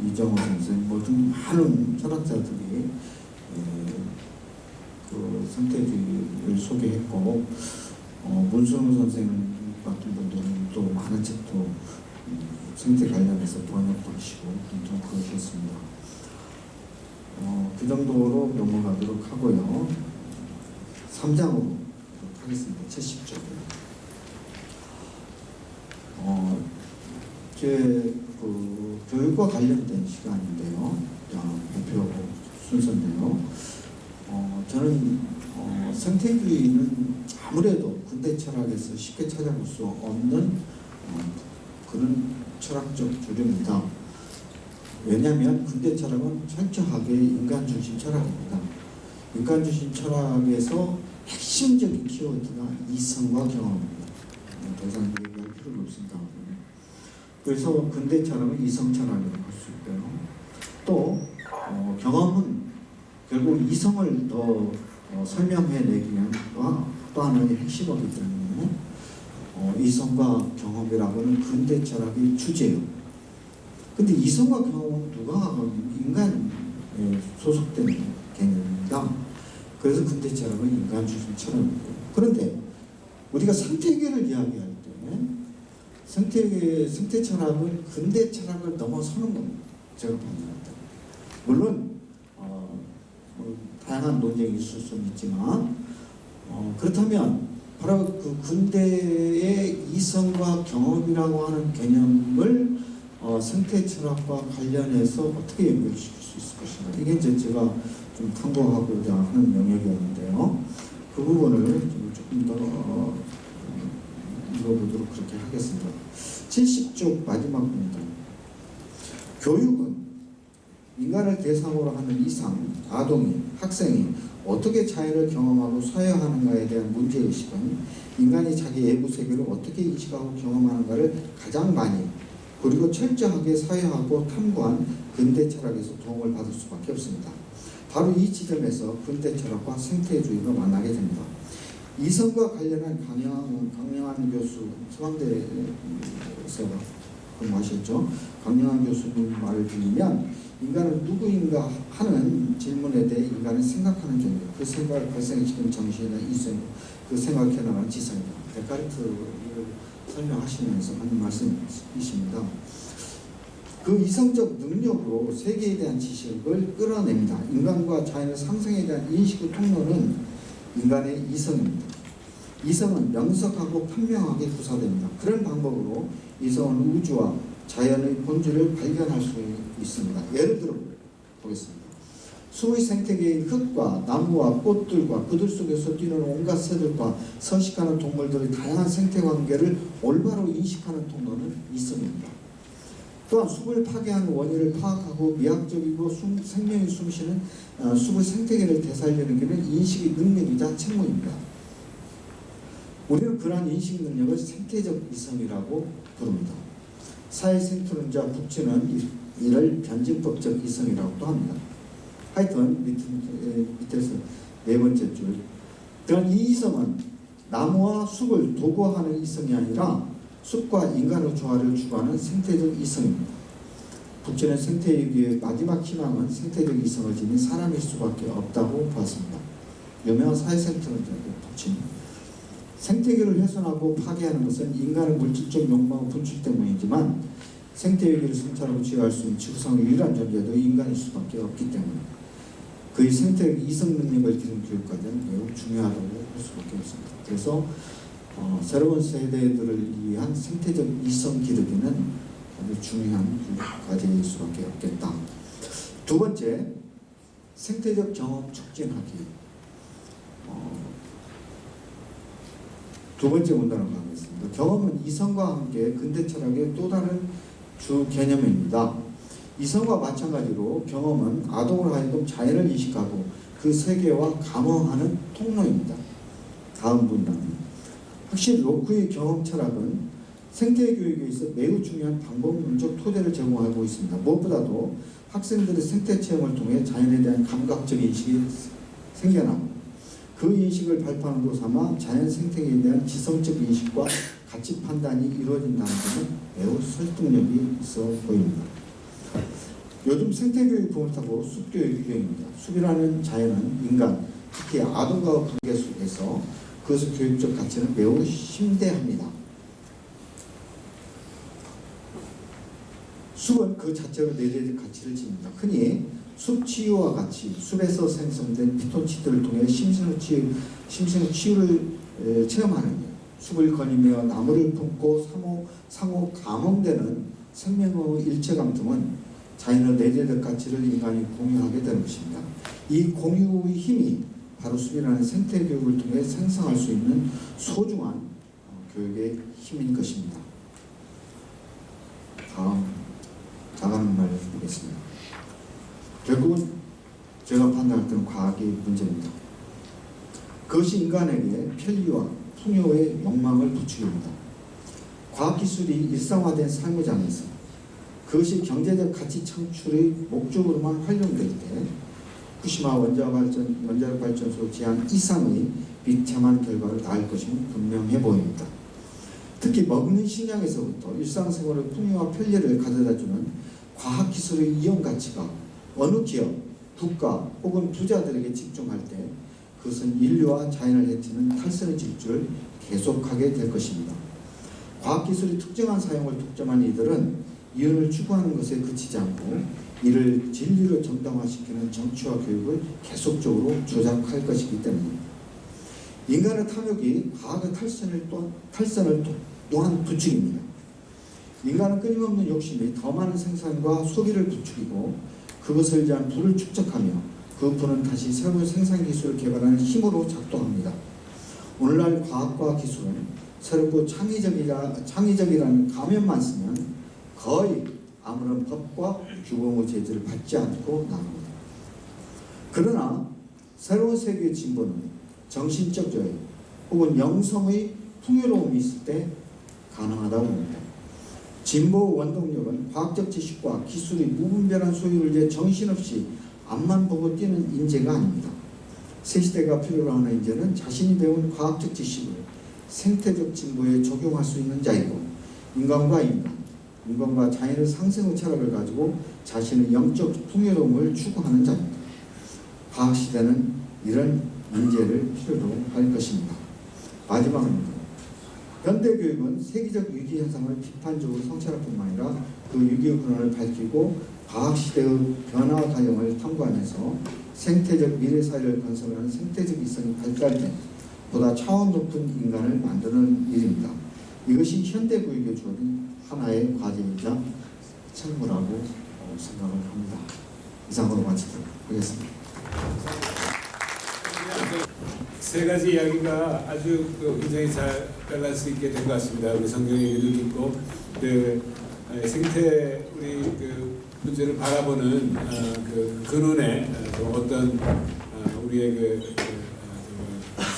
이정호 선생, 뭐 좀 많은 철학자들이 그 생태주의를 소개했고 문수영 선생 같은 분들은 또 많은 책도 생태 관련해서 번역도 하시고 좀 그러셨습니다. 그 정도로 넘어가도록 하고요. 3장으로 하겠습니다. 70쪽. 제 교육과 관련된 시간인데요. 발표 순서인데요. 저는 생태주의는 아무래도 근대 철학에서 쉽게 찾아볼 수 없는 그런 철학적 주류입니다. 왜냐하면 근대 철학은 철저하게 인간 중심 철학입니다. 인간 중심 철학에서 핵심적인 키워드가 이성과 경험입니다. 더 이상 얘기할 필요가 없습니다. 그래서 근대 철학은 이성 철학이라고 할 수 있고요. 또 경험은 결국 이성을 더 설명해내기 위한 또 하나의 핵심이기 때문에 이성과 경험이라고는 근대 철학의 주제예요. 근데 이성과 경험은 누가 인간에 소속된 개념입니다. 그래서 근대 철학은 인간 중심 철학입니다. 그런데 우리가 생태계를 이야기할 때 생태 철학은 근대 철학을 넘어서는 겁니다. 제가 판단합니다. 물론 다양한 논쟁이 있을 수는 있지만 그렇다면 바로 그 근대의 이성과 경험이라고 하는 개념을 생태 철학과 관련해서 어떻게 연결시킬 수 있을 것인가. 이게 이제 제가 좀 탐구하고자 하는 영역이었는데요. 그 부분을 조금 더 읽어보도록 그렇게 하겠습니다. 70쪽 마지막입니다. 교육은 인간을 대상으로 하는 이상, 아동이, 학생이 어떻게 자연을 경험하고 소화하는가에 대한 문제의식은 인간이 자기 외부 세계를 어떻게 인식하고 경험하는가를 가장 많이 그리고 철저하게 사회하고 탐구한 근대 철학에서 도움을 받을 수밖에 없습니다. 바로 이 지점에서 근대 철학과 생태주의가 만나게 됩니다. 이성과 관련한 강영한 교수, 서강대에서 근무하셨죠. 강영한 교수님 말을 빌리면 인간은 누구인가 하는 질문에 대해 인간은 생각하는 존재, 그 생각을 발생시키는 정신이나 이성, 그 생각해 나가는 지성이다. 데카르트를 설명하시면서 하는 말씀이십니다. 그 이성적 능력으로 세계에 대한 지식을 끌어냅니다. 인간과 자연의 상승에 대한 인식의 통로는 인간의 이성입니다. 이성은 명석하고 판명하게 구사됩니다. 그런 방법으로 이성은 우주와 자연의 본질을 발견할 수 있습니다. 예를 들어 보겠습니다. 수의 생태계의 흙과 나무와 꽃들과 그들 속에서 뛰는 온갖 새들과 서식하는 동물들의 다양한 생태관계를 올바로 인식하는 통로는 이성입니다. 또한 숲을 파괴하는 원인을 파악하고 미학적이고 생명이 숨쉬는 숲의 생태계를 되살리는 길은 인식의 능력이자 책무입니다. 우리는 그러한 인식 능력을 생태적 이성이라고 부릅니다. 사회생존자 북치는 이를 변증법적 이성이라고도 합니다. 하여튼 밑에서 네 번째 줄. 그런 이 이성은 나무와 숲을 도구화하는 이성이 아니라 숲과 인간의 조화를 추구하는 생태적 이성입니다. 북치는 생태위기의 마지막 희망은 생태적 이성을 지닌 사람일 수밖에 없다고 보았습니다. 유명한 사회생존자 북치. 생태계를 훼손하고 파괴하는 것은 인간의 물질적 욕망과 분출 때문이지만 생태위기를 성찰하고 치유할 수 있는 지구상의 유일한 존재도 인간일 수밖에 없기 때문에 그의 생태적 이성 능력을 기른 교육과는 매우 중요하다고 할 수밖에 없습니다. 그래서 새로운 세대들을 위한 생태적 이성 기르기는 아주 중요한 과제일 수밖에 없겠다. 두 번째, 생태적 경험 촉진하기. 두 번째 문단으로 가겠습니다. 경험은 이성과 함께 근대 철학의 또 다른 주 개념입니다. 이성과 마찬가지로 경험은 아동으로 하여금 자연을 인식하고 그 세계와 감화하는 통로입니다. 다음 문단. 확실히 로크의 경험 철학은 생태교육에 있어 매우 중요한 방법론적 토대를 제공하고 있습니다. 무엇보다도 학생들의 생태 체험을 통해 자연에 대한 감각적 인식이 생겨나고 그 인식을 발판으로 삼아 자연 생태계에 대한 지성적 인식과 가치 판단이 이루어진다는 것은 매우 설득력이 있어 보입니다. 요즘 생태교육 부분하고 숲교육이 유행입니다. 숲이라는 자연은 인간, 특히 아동과 관계 속에서 그것의 교육적 가치는 매우 심대합니다. 숲은 그 자체로 내재된 가치를 지닙니다. 흔히 숲 치유와 같이 숲에서 생성된 피톤치드를 통해 심신의 치유를 체험하는 것, 숲을 거니며 나무를 품고 상호 감흥되는 생명의 일체감 등은 자연의 내재된 가치를 인간이 공유하게 되는 것입니다. 이 공유의 힘이 바로 숲이라는 생태 교육을 통해 생성할 수 있는 소중한 교육의 힘인 것입니다. 다음 나가는 말 보겠습니다. 결국은 제가 판단할 때는 과학이 문제입니다. 그것이 인간에게 편리와 풍요의 욕망을 부추깁니다. 과학기술이 일상화된 삶의 장에서 그것이 경제적 가치 창출의 목적으로만 활용될 때 후쿠시마 원자력 발전소 지향 이상의 비참한 결과를 낳을 것임은 분명해 보입니다. 특히 먹는 식량에서부터 일상생활의 풍요와 편리를 가져다주는 과학기술의 이용 가치가 어느 기업, 국가 혹은 부자들에게 집중할 때 그것은 인류와 자연을 해치는 탈선의 질주를 계속하게 될 것입니다. 과학기술이 특정한 사용을 독점한 이들은 이윤을 추구하는 것에 그치지 않고 이를 진리로 정당화시키는 정치와 교육을 계속적으로 조작할 것이기 때문입니다. 인간의 탐욕이 과학의 탈선을 또한 부추깁니다. 인간은 끊임없는 욕심이 더 많은 생산과 소비를 부추기고 그것을 위한 부를 축적하며 그 부는 다시 새로운 생산기술을 개발하는 힘으로 작동합니다. 오늘날 과학과 기술은 새롭고 창의적이라는 가면만 쓰면 거의 아무런 법과 규범의 제재를 받지 않고 나갑니다. 그러나 새로운 세계의 진보는 정신적 여유 혹은 영성의 풍요로움이 있을 때 가능하다고 봅니다. 진보 원동력은 과학적 지식과 기술의 무분별한 소유를 위해 정신없이 앞만 보고 뛰는 인재가 아닙니다. 새 시대가 필요로 하는 인재는 자신이 배운 과학적 지식을 생태적 진보에 적용할 수 있는 자이고 인간과 자연의 상생의 철학을 가지고 자신의 영적 풍요로움을 추구하는 자입니다. 과학시대는 이런 인재를 필요로 할 것입니다. 마지막입니다. 현대교육은 세계적 위기 현상을 비판적으로 성찰할 뿐만 아니라 그 위기의 근원을 밝히고 과학시대의 변화 가형을 탐구하면서 생태적 미래사회를 건설하는 생태적 이성이 발달된 보다 차원 높은 인간을 만드는 일입니다. 이것이 현대교육에 주어진 하나의 과제이자 책무라고 생각을 합니다. 이상으로 마치도록 하겠습니다. 세 가지 이야기가 아주 굉장히 잘 밸런스 있게 된 것 같습니다. 우리 성경 얘기도 듣고 생태 우리 문제를 바라보는 그 근원에 어떤 우리의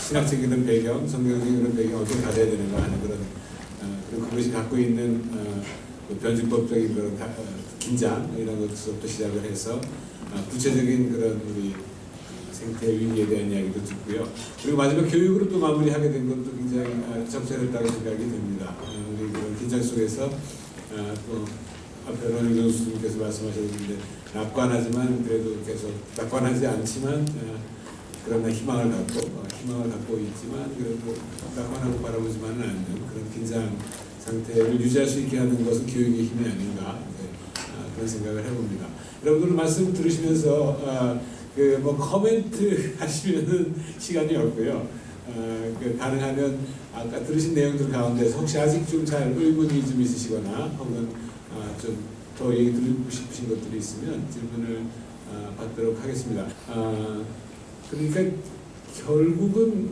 신학적인 그런 배경, 성경적인 그런 배경 어떻게 가져야 되는가 하는 그리고 그것이 갖고 있는 변증법적인 그런 긴장 이런 것부터 시작을 해서 구체적인 그런 우리 생태 위기에 대한 이야기도 듣고요. 그리고 마지막 교육으로 또 마무리하게 된 것도 굉장히 적절했다고 생각이 됩니다. 우리 그런 긴장 속에서 또 앞에 런닝 교수님께서 말씀하셨는데 낙관하지만 그래도 계속 낙관하지 않지만 그러나 희망을 갖고 있지만 그래도 낙관하고 바라보지만은 않는 그런 긴장 상태를 유지할 수 있게 하는 것은 교육의 힘이 아닌가 그런 생각을 해봅니다. 여러분들 말씀 들으시면서 코멘트 하시면은 시간이 없고요. 가능하면 아까 들으신 내용들 가운데서 혹시 아직 좀 잘 의문이 좀 있으시거나 혹은 좀 더 얘기 드리고 싶으신 것들이 있으면 질문을 받도록 하겠습니다. 그러니까 결국은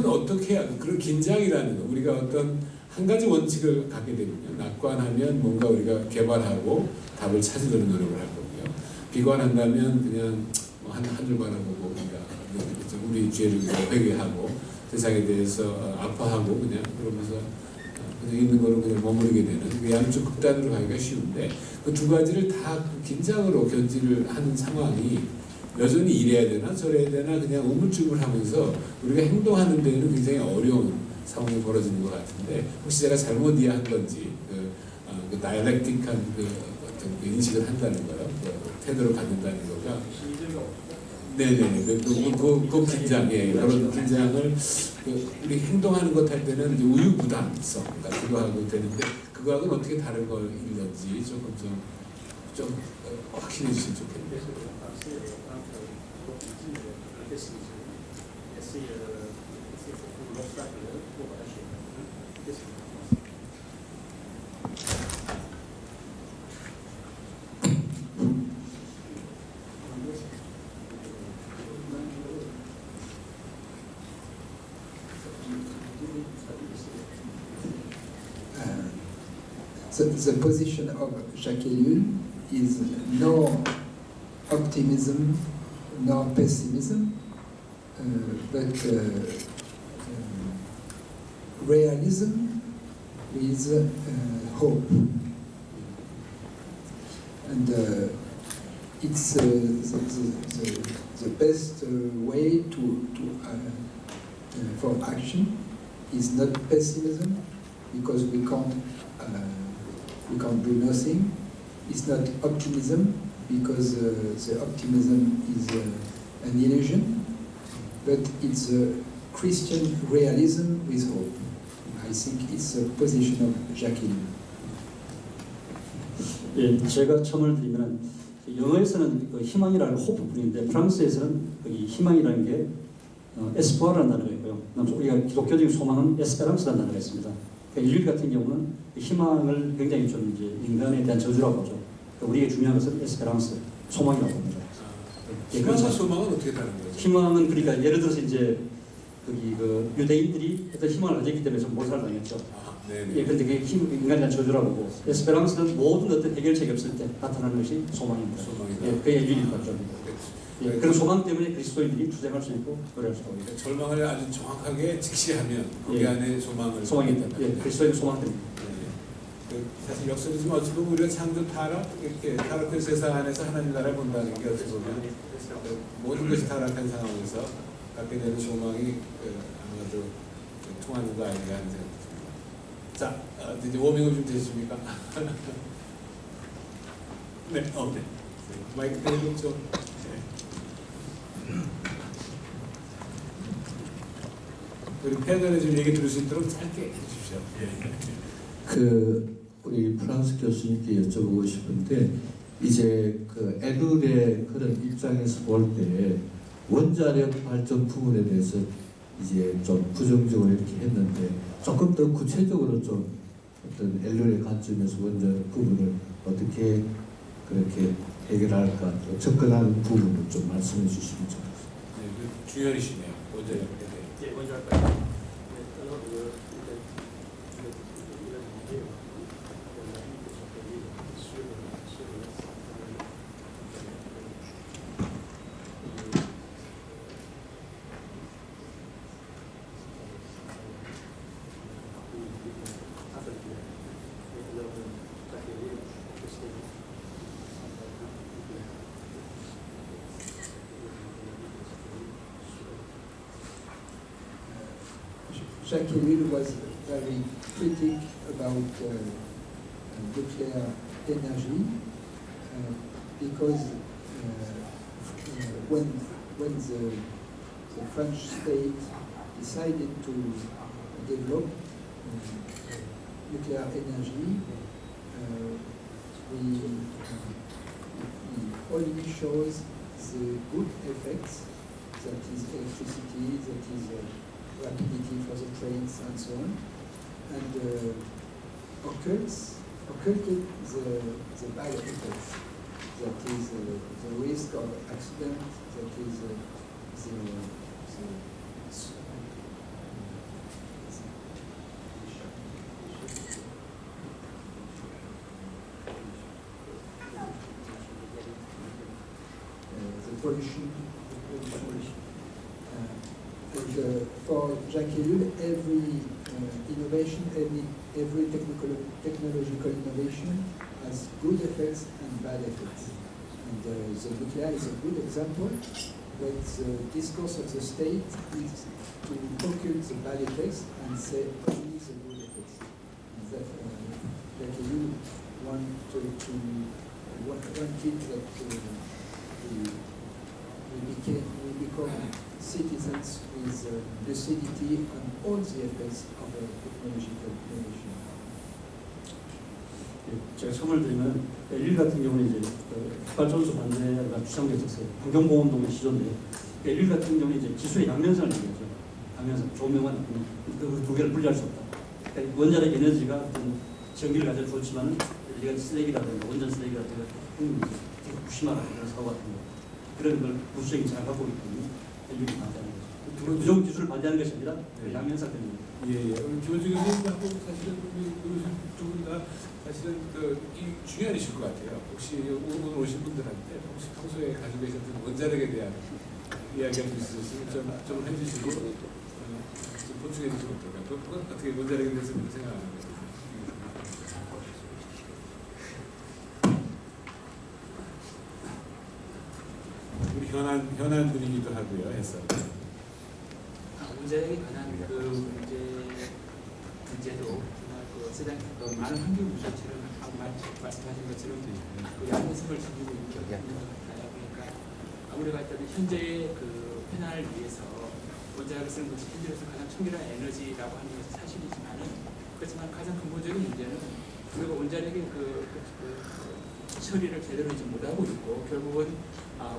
어떻게 그런 긴장이라는 거 우리가 어떤 한 가지 원칙을 갖게 되면요. 낙관하면 뭔가 우리가 개발하고 답을 찾으려는 노력을 할 거고요. 비관한다면 그냥 하늘 바라보고 우리 죄를 회개하고 세상에 대해서 아파하고 그냥 그러면서 그냥 있는 거로 그냥 머무르게 되는 그 양쪽 극단으로 가기가 쉬운데 그 두 가지를 다 긴장으로 견지를 하는 상황이 여전히 이래야 되나 저래야 되나 그냥 우물쭈물하면서 우리가 행동하는 데에는 굉장히 어려운 상황이 벌어지는 것 같은데 혹시 제가 잘못 이해한 건지 그 다이얼렉틱한 어떤 인식을 한다는 거요, 태도를 갖는다는 거가 네네. 그 긴장, 예, 그런 긴장을 우리 행동하는 것 할 때는 이제 우유부단성, 그러니까 그거하고 되는데 그거하고는 어떻게 다른 걸 읽는지 좀 확신해 주시면 좋겠네요. The position of Jacques Ellul is nor optimism nor pessimism, but realism with hope. And it's the best way for action is not pessimism, because we can't do nothing. It's not optimism, because the optimism is an illusion, but it's a Christian realism with hope. I think it's a position of Jacques Ellul. 예, 제가 첨언을 드리면 영어에서는 그 희망이라는 호프뿐인데 프랑스에서는 이 희망이라는 게 에스포아라는 단어가 있고요. 우리가 기독교적인 소망은 에스페랑스라는 단어가 있습니다. 그러니까 인류 같은 경우는 희망을 굉장히 좀 이제 인간에 대한 저주라고 하죠. 그러니까 우리에게 중요한 것은 에스페랑스, 소망이라고 합니다. 희망과 소망은 어떻게 다른 거죠? 희망은 그러니까 예를 들어서 이제 그 유대인들이 어떤 희망을 가졌기 때문에 좀 몰살당했죠. 예, 그런데 그게 인간에 대한 저주라고 보고 에스페랑스는 모든 어떤 해결책이 없을 때 나타나는 것이 소망입니다. 예, 그게 인류의 발전입니다. 예, 그런 소망 때문에 그리스도인들이 투쟁할 수 있고 노래할 수 있고. 절망을 아주 정확하게 직시하면 거기 안에 소망이 있다. 예, 그리스도의 소망 때문에. 사실 역설이지만 어찌 보면 우리가 창조 타락된 세상 안에서 하나님 나라를 본다는 게 어찌 보면 모든 것이 타락한 상황에서 갖게 되는 소망이 아마도 통하는 거 아닌가 하는 생각이 듭니다. 자, 이제 워밍업 좀 되십니까? 네, 네. 마이크 대고 좀. 우리 패널에 좀 얘기 들을 수 있도록 짧게 해주십시오. 우리 프랑스 교수님께 여쭤보고 싶은데, 이제 그 엘룰의 그런 입장에서 볼 때 원자력 발전 부분에 대해서 이제 좀 부정적으로 이렇게 했는데, 조금 더 구체적으로 좀 어떤 엘룰의 관점에서 원자력 부분을 어떻게 그렇게 해결할까, 또 접근하는 부분을 좀 말씀해 주시면 좋겠습니다. 네, 주연이시네요. 원자력. 예, 원자력. Jacques Ellul was very critic about nuclear energy because when the French state decided to develop nuclear energy, we only shows the good effects, that is electricity, that is rapidity for the trains and so on, and occulted the bad effects, that is the risk of accident, that is the pollution. And for Jacques Ellul, every innovation, every technological innovation has good effects and bad effects. And the nuclear is a good example, but the discourse of the state is to occult the bad effects and say only the good effects. And that Jacques Ellul wanted that we become citizens with lucidity on all the effects of a technological innovation. 제가 설명을 드리면 LG 같은 경우는 이제 발전소 반대가 주장됐었어요. 환경보험동의 시조인데 LG 같은 경우는 이제 기술의 양면성을 얘기하죠. 양면성, 좋은 면만 그 두 개를 분리할 수 없다. 그러니까 원자력 에너지가 어떤 전기를 가져 좋지만은 LG가 쓰레기라든가 원전 쓰레기라든가 되게 무심하다 그런 사고 같은 거 그런 걸 부수적인 잘 갖고 있기 때문에 LG가 반대하는 거죠. 부정 기술을 반대하는 것이 아니라 양면성 때문에. 예. 오늘 김원중 교수님하고 사실은 두분 다 사실은 이 중요한 이슈일 것 같아요. 혹시 오늘 오신 분들한테 혹시 평소에 가지고 계셨던 원자력에 대한 이야기할 수 있으셨으면 좀 해주시고 좀 보충해 주시면 어떨까요? 그건 어떻게 원자력에 대해서 생각하는 거예요? 우리 현안 분위기도 하고요. 해서. 원자력에 관한 그 문제도 정말 그 세상 많은 환경 문제처럼 말씀하신 것처럼 그 양면성을 지니고 있는 것 같아요. 그러니까 우리가 일단 현재의 그 편안을 위해서 원자력을 쓰는 것이 현재로서 가장 청결한 에너지라고 하는 것은 사실이지만은 그렇지만 가장 근본적인 문제는 우리가 원자력의 그 처리를 제대로 이제 못하고 있고 결국은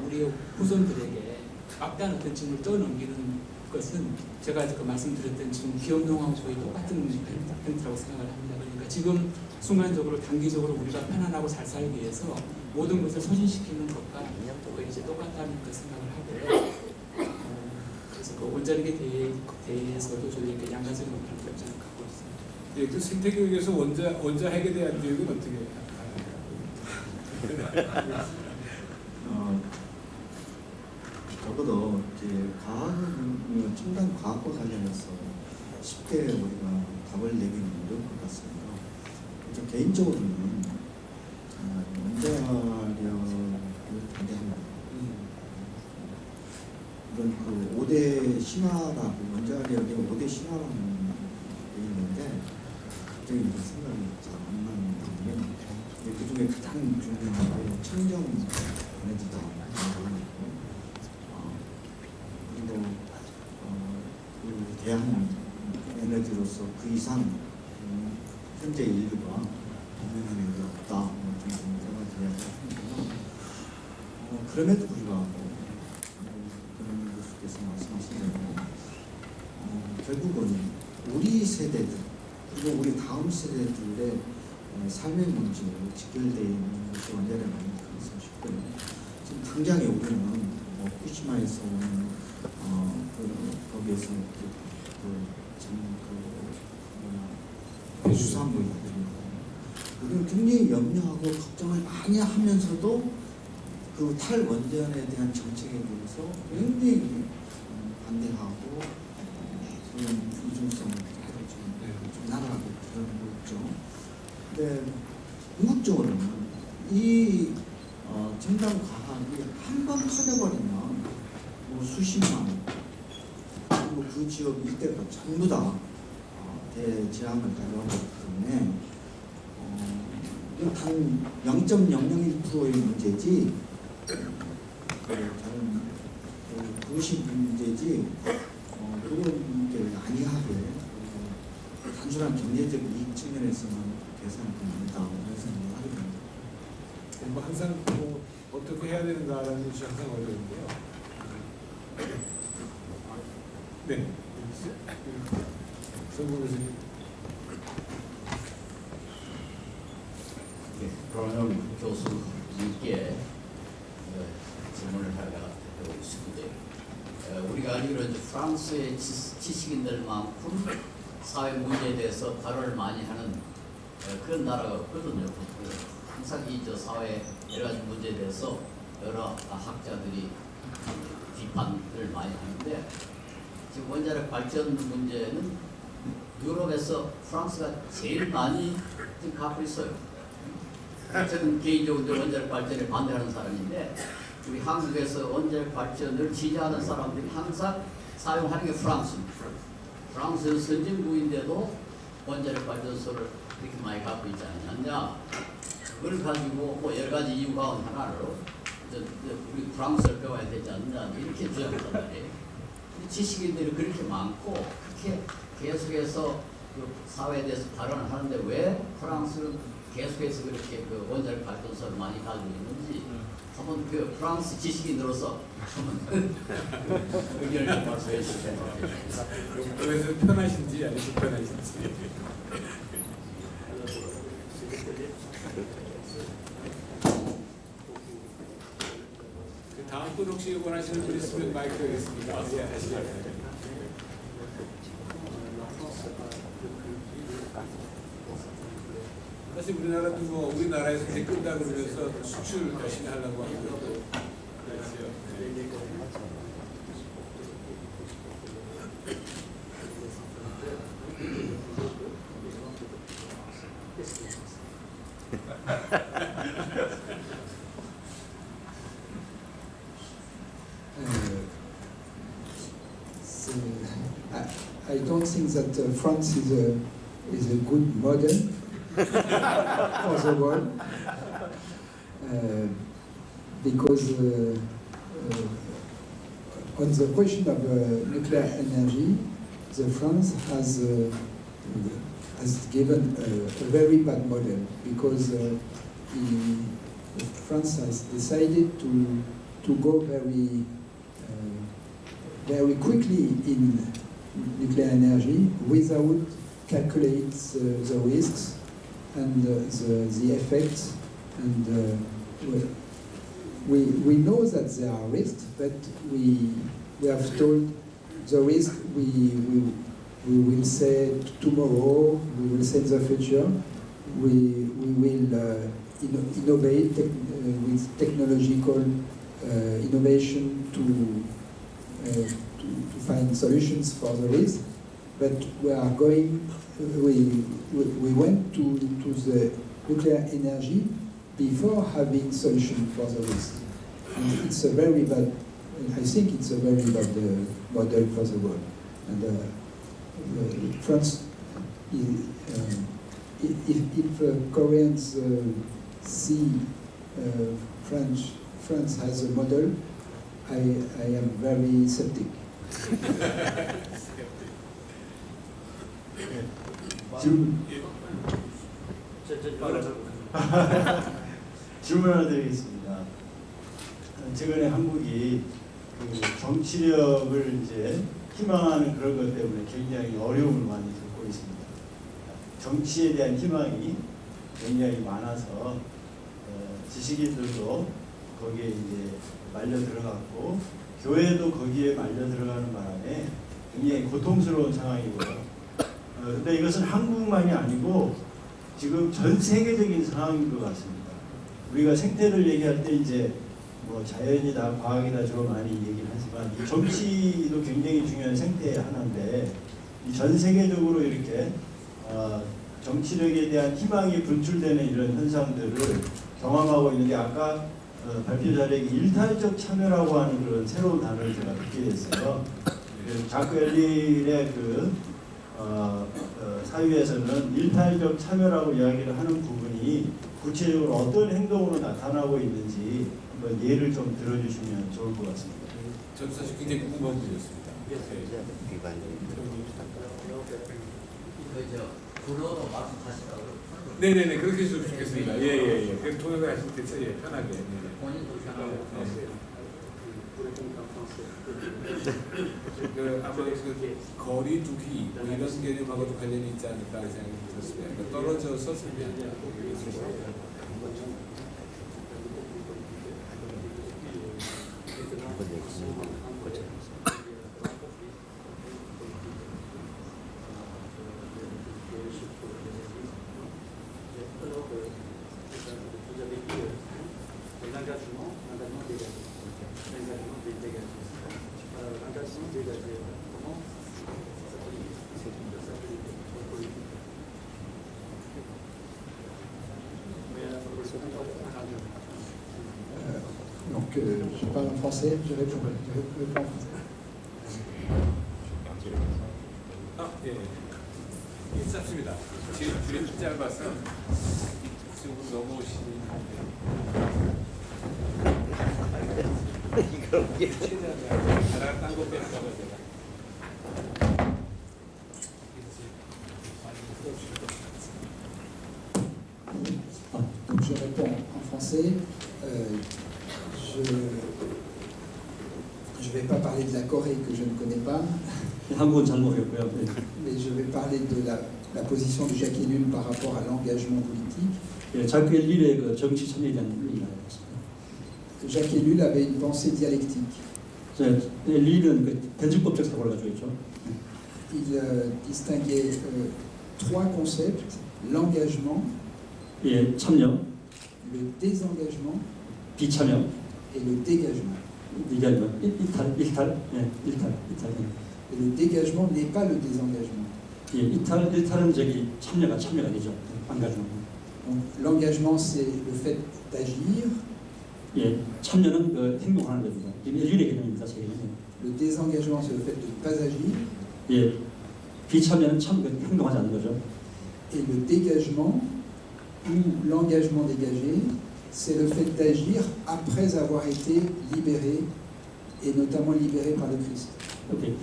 우리 후손들에게 막대한 어떤 짐을 떠넘기는 것은 제가 그 말씀드렸던 지금 기업농하고 거의 똑같은 멘트라고 생각을 합니다. 그러니까 지금 순간적으로 단기적으로 우리가 편안하고 잘 살기 위해서 모든 것을 소진시키는 것과 거의 이제 똑같다는 그 생각을 하고요. 그래서 그 원자력에 대해서도 저희 이렇게 양가적인 입장을 갖고 있습니다. 예, 그 생태교육에서 원자핵에 대한 교육은 어떻게 적어도 이제 첨단 과학과 관련해서 쉽게 우리가 답을 내기는 어려울 것 같습니다. 저 개인적으로는 원자력을 반대합니다. 이런 그 5대 신화라고 원자력의 5대 신화라는 게 있는데 갑자기 이제 생각이 잘 안 나는 게 그 중에 가장 중요한 게 청정 에너지다. 그리고 그 대한 에너지로서 그 이상 현재 인류가 유명한 일이 없다. 좀 여러 가지 이야기를 하는데요. 그럼에도 불구하고 그런 교수께서 말씀하신 대로 결국은 우리 세대들 그리고 우리 다음 세대들의 삶의 문제로 직결되어 있는 것이 원자력 아닐까 싶고요. 지금 당장에 우리는 후쿠시마에서 오는 거기에서 배수산물들이고 우리는 굉장히 염려하고 걱정을 많이 하면서도 그 탈원전에 대한 정책에 대해서 굉장히 반대하고 그런 이중성을 좀 나라하고 그런 거 있죠. 근데 궁극적으로는 이 첨단 과학이 한 번 터져버리면 뭐 수십만 그리고 그 지역 일대가 전부 다 대재앙을 가져오기 때문에 단 0.001%의 문제지 다른 그것이 문제지 그런 문제를 안이하게 단순한 경제적 이익 측면에서만 계산이 됩니다. 그래서 생각을 합니다. 뭐 항상 뭐 어떻게 해야 되는가라는 것이 항상 어려운데요. 네. 성공 교수님. 그러면 교수님께 질문을 하려고 싶은데 우리가 알기로 프랑스의 지식인들만큼 사회 문제에 대해서 발언을 많이 하는 그런 나라가 없거든요. 항상 이 사회 여러 가지 문제에 대해서 여러 학자들이 비판을 많이 하는데 지금 원자력 발전 문제는 유럽에서 프랑스가 제일 많이 지금 갖고 있어요. 저는 개인적으로 원자력 발전에 반대하는 사람인데 우리 한국에서 원자력 발전을 지지하는 사람들이 항상 사용하는 게 프랑스입니다. 프랑스는 선진국인데도 원자력 발전소를 이렇게 많이 갖고 있지 않느냐. 그걸 가지고 뭐 여러 가지 이유 가운데 하나로 우리 프랑스를 배워야 되지 않냐 이렇게 주장했단 말이에요. 지식인들이 그렇게 많고 그렇게 계속해서 그 사회에 대해서 발언을 하는데 왜 프랑스는 계속해서 그렇게 그 원자력 발전소를 많이 가지고 있는지 한번 그 프랑스 지식인으로서 한번 의견을 좀 말씀해 주시면 그래서 편하신지 아니면 불편하신지. 다음 분 혹시 원하시는 분 있으면 마이크 여겠습니다. 예, 하시죠. 사실 우리나라도 뭐 우리나라에서 이제 끈다 그러면서 수출 열심히 하려고 하고 있고 그렇죠. I don't think that France is a good model for the world because on the question of nuclear energy, France has given a very bad model because France has decided to go very quickly in nuclear energy without calculate the risks and the effects. And we know that there are risks, but we have told the risk we will say tomorrow, we will say in the future, we will innovate with technological innovation to find solutions for the risk, but we went to the nuclear energy before having solution for the risk. And it's a very bad, I think it's a very bad model for the world. And France, if Koreans see France as a model, I am very skeptic. 질문 하나 드리겠습니다. 최근에 한국이 그 정치력을 이제 희망하는 그런 것 때문에 굉장히 어려움을 많이 겪고 있습니다. 정치에 대한 희망이 굉장히 많아서 지식인들도 거기에 이제 말려 들어갔고 교회도 거기에 말려 들어가는 바람에 굉장히 고통스러운 상황이고요. 근데 이것은 한국만이 아니고 지금 전 세계적인 상황인 것 같습니다. 우리가 생태를 얘기할 때 이제 뭐 자연이다, 과학이다 주로 많이 얘기를 하지만 이 정치도 굉장히 중요한 생태의 하나인데 이 전 세계적으로 이렇게 정치력에 대한 희망이 분출되는 이런 현상들을 경험하고 있는데 아까 발표 자료에 일탈적 참여라고 하는 그런 새로운 단어를 제가 듣게 됐어요. 자크 엘릴의 그 사유에서는 일탈적 참여라고 이야기를 하는 부분이 구체적으로 어떤 행동으로 나타나고 있는지 한번 예를 좀 들어주시면 좋을 것 같습니다. 저도 사실 굉장히 궁금한 분이었습니다. 불러도 말씀하시라고. 네네네, 그렇게 해주시면 좋겠습니다. 예예예. 그 통역을 하실 때 편하게. 본인도 편하게. 그 아마 그 거리 두기 뭐 이런 개념하고도 관련이 있지 않을까 생각이 들었습니다. 그러니까 떨어져서 설명하는 Donc je parle en français, je réponds en français. 예, 짧습니다. 지금 줄이 좀 짧아서 지금 넘어오시는 나랑 딴거 뺄까봐 제가. Donc je réponds en français. Je ne vais pas parler de la Corée que je ne connais pas, 한국은 잘 모르겠고요. 네. mais je vais parler de la position de Jacques Ellul par rapport à l'engagement politique. 예, 자크 엘릴의 그 정치 참여에 대한 얘기가 나왔습니다. Jacques Ellul avait une pensée dialectique. 엘릴은 그 변증법적 사고를 가지고 있죠. Il distinguait trois concepts, l'engagement, 예, 참여, le désengagement 비참여, et le dégagement. 이게 아니면 일탈. 예. Et le dégagement n'est pas le désengagement. 예, 일탈은 참여가 되죠. engagement. Donc, l'engagement, c'est le fait d'agir. 예, 참여는 그 행동하는 겁니다. 인류의 개념입니다, 제 개념은. Le désengagement, c'est le fait de ne pas agir. 예, 비참여는 행동하지 않는 거죠. Et le dégagement, ou l'engagement dégagé, c'est le fait d'agir après avoir été libéré, et notamment libéré par le Christ. 오케이.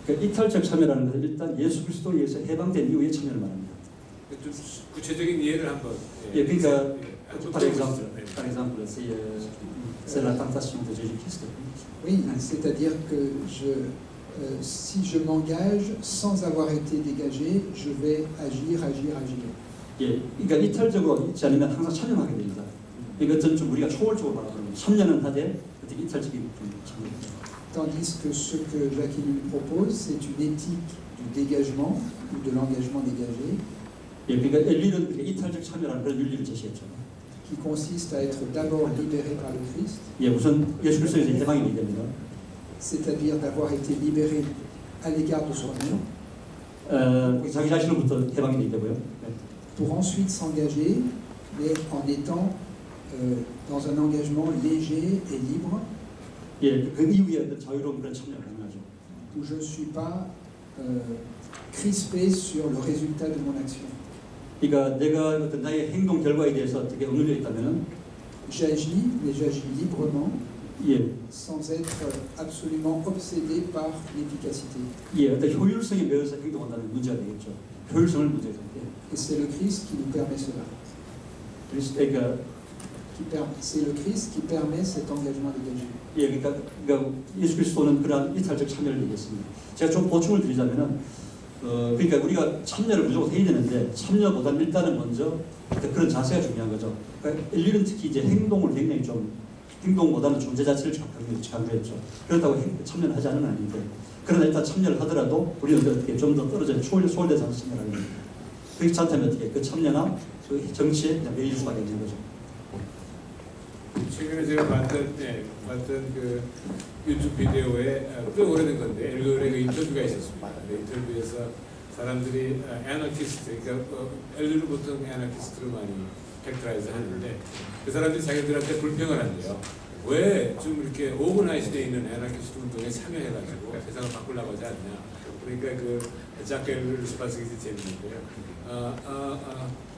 그 이탈적 참여라는 것은 일단 예수 그리스도에 의해서 해방된 이후의 참여를 말합니다. 좀 구체적인 예를 한번. 예, 그러니까 par exemple, 네. c'est la tentation de Jésus-Christ. Oui, c'est-à-dire que si je m'engage sans avoir été dégagé, je vais agir. 예, 그러니까 이탈적으로 있지 않으면 항상 참여하게 됩니다. 이것은 좀 우리가 초월적으로 바라보는 참여는 하되 어떻게 이탈적인 참여입니다. Tandis que ce que Jacques Ellul propose, c'est une éthique du dégagement ou de l'engagement dégagé. 예, 그러니까 엘릴은 이탈적 참여라는 그런 윤리를 제시했죠. Qui consiste à être d'abord libéré par le Christ. 예, 우선 예수 그리스도에서 해방이 됩니다. C'est-à-dire d'avoir été libéré à l'égard de soi-même. 자기 자신으로부터 해방이 되고요. 네. Pour ensuite s'engager, mais en étant dans un engagement léger et libre. 예, 그 이후에 어떤 자유로운 그런 참여를 가능하죠. Où je ne suis pas crispé sur le résultat de mon action. 그러니까 내가 어떤 나의 행동 결과에 대해서 어떻게 억눌려 있다면은 j'agis, mais j'agis librement, 예, sans être absolument obsédé par l'efficacité. 예, 어떤 효율성에 매여서 행동한다는 문제가 되겠죠. 효율성을 문제가 돼. Et c'est le Christ qui nous permet cela. 그러니까 c'est le Christ qui permet cet engagement dégagé. 예, 그러니까 예수 그리스도는 그러한 이탈적 참여를 얘기했습니다. 제가 좀 보충을 드리자면은, 그러니까 우리가 참여를 무조건 해야 되는데 참여보다는 일단은 먼저 그런 자세가 중요한 거죠. 그러니까 엘릴은 특히 이제 행동을 굉장히 좀 행동보다는 존재 자체를 강조했죠. 그렇다고 참여를 하지 않은 아닌데, 그러나 일단 참여를 하더라도 우리는 어떻게 좀 더 떨어져 초월돼서 참여를 하는 거예요. 그렇지 않다면 어떻게 그 참여나 그 정치에 그냥 매일 수밖에 없는 거죠. 최근에 제가 봤던 그 유튜브 비디오에 꽤 오래된 건데 엘룰의 그 인터뷰가 있었습니다. 그 인터뷰에서 사람들이 애너키스트, 그러니까 엘룰을 보통 애너키스트로 많이 팩트라이즈 하는데 그 사람들이 자기들한테 불평을 한대요. 왜 좀 이렇게 오버나이즈되어 있는 애너키스트 운동에 참여해가지고 세상을 바꾸려고 하지 않냐. 그러니까 그 자크 엘룰 스파스기 재밌는데요.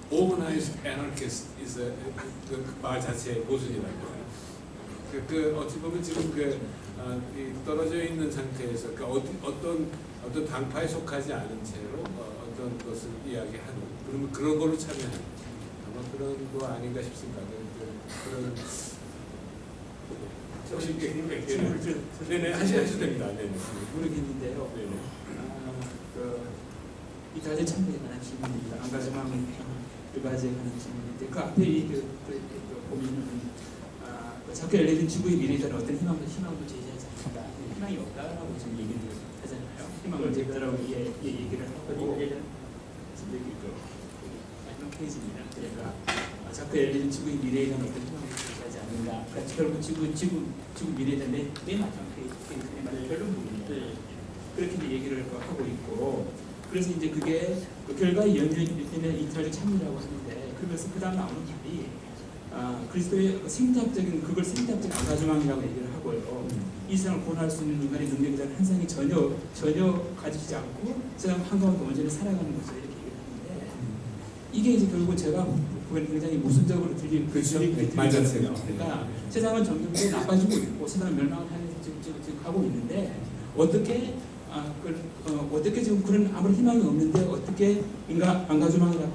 Organized anarchist is 그 말 자체의 모순이라는 거예요. 어찌 보면 지금 떨어져 있는 상태에서 어떤 당파에 속하지 않은 채로 어떤 것을 이야기하는 그러면 그런 걸로 참여하는 아마 그런 거 아닌가 싶습니다. 그런 혹시 네네 하셔도 됩니다. 네네 모르겠는데요. 이탈리아 참여에 관한 질문입니다. 앙가지망 일바지에 관한 질문인데 그 앞에 보면은 자크 엘릴은 지구의 미래에 대한 어떤 희망도 제시하지 않습니다. 희망이 없다라고 지금 얘기를 하잖아요. 희망을 제기하라고 얘기를 하고 마지막 페이지입니다. 그러니까 자크 엘릴은 지구의 미래에 대한 어떤 희망도 제시하지 않는다. 그러니까 결국 지구 미래에 대한 맨 마지막 페이지의 말을 결론 부분입니다. 그렇게 이제 얘기를 하고 있고. 그래서 이제 그게 결과의 연륜이면 이탈적 참여라고 하는데 그래서 그 다음 나오는 말이 그리스도의 생태학적인 그걸 생태학적 안가주망이라고 얘기를 하고요. 이 세상을 구원할 수 있는 인간의 능력에 대한 환상이 전혀 가지지 않고 세상 한가운데 온전히 살아가는 거죠. 이렇게 얘기를 하는데 이게 이제 결국 제가 보기에는 굉장히 모순적으로 들리는 말 자체가 그러니까 세상은 점점 더 나빠지고 있고 세상은 멸망을 향해서 지금 하고 있는데 어떻게 어떻게 지금 그런 아무런 희망이 없는데 어떻게 안가주망이라고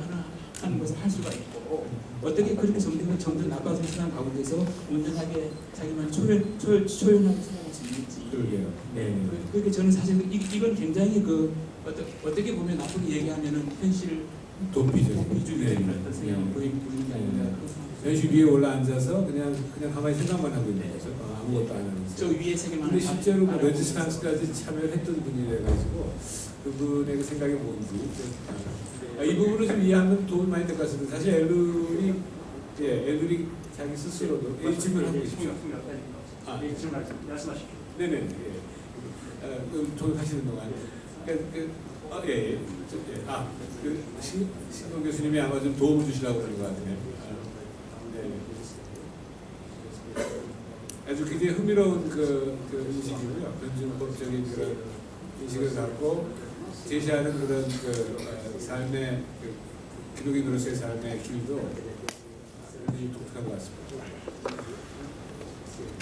하는 것을 할 수가 있고 어떻게 그렇게 점점 나빠진 세상 가운데서 온전하게 자기만 초연하게 살아갈 수 있는지. 그러게요. 네. 그렇게 저는 사실 이건 굉장히 어떻게 보면 나쁘게 얘기하면은 현실 네. 도피주의의 그런 생각을 보이는 게 아닌가. 현실 위에 올라앉아서 그냥 가만히 생각만 하고 있는 거죠. 아무것도 안 하는 저 위에 세계만. 근데 실제로 뭐 레지스탕스까지 참여를 했던 분이라 가지고 그분의 그 생각이 뭔지 이 부분을 좀 이해하면 도움이 많이 될 것 같습니다. 사실 엘룰이 자기 스스로도 질문하고 계십시오. 질문 말씀하십시오. 네네. 도입하시는 동안 신동 교수님이 아마 좀 도움을 주시려고 그런 것 같네요. 아주 굉장히 흥미로운 그 인식이고요. 변증법적인 그런 인식을 갖고 제시하는 그런 삶의 기독인으로서의 삶의 길도 굉장히 독특한 것 같습니다.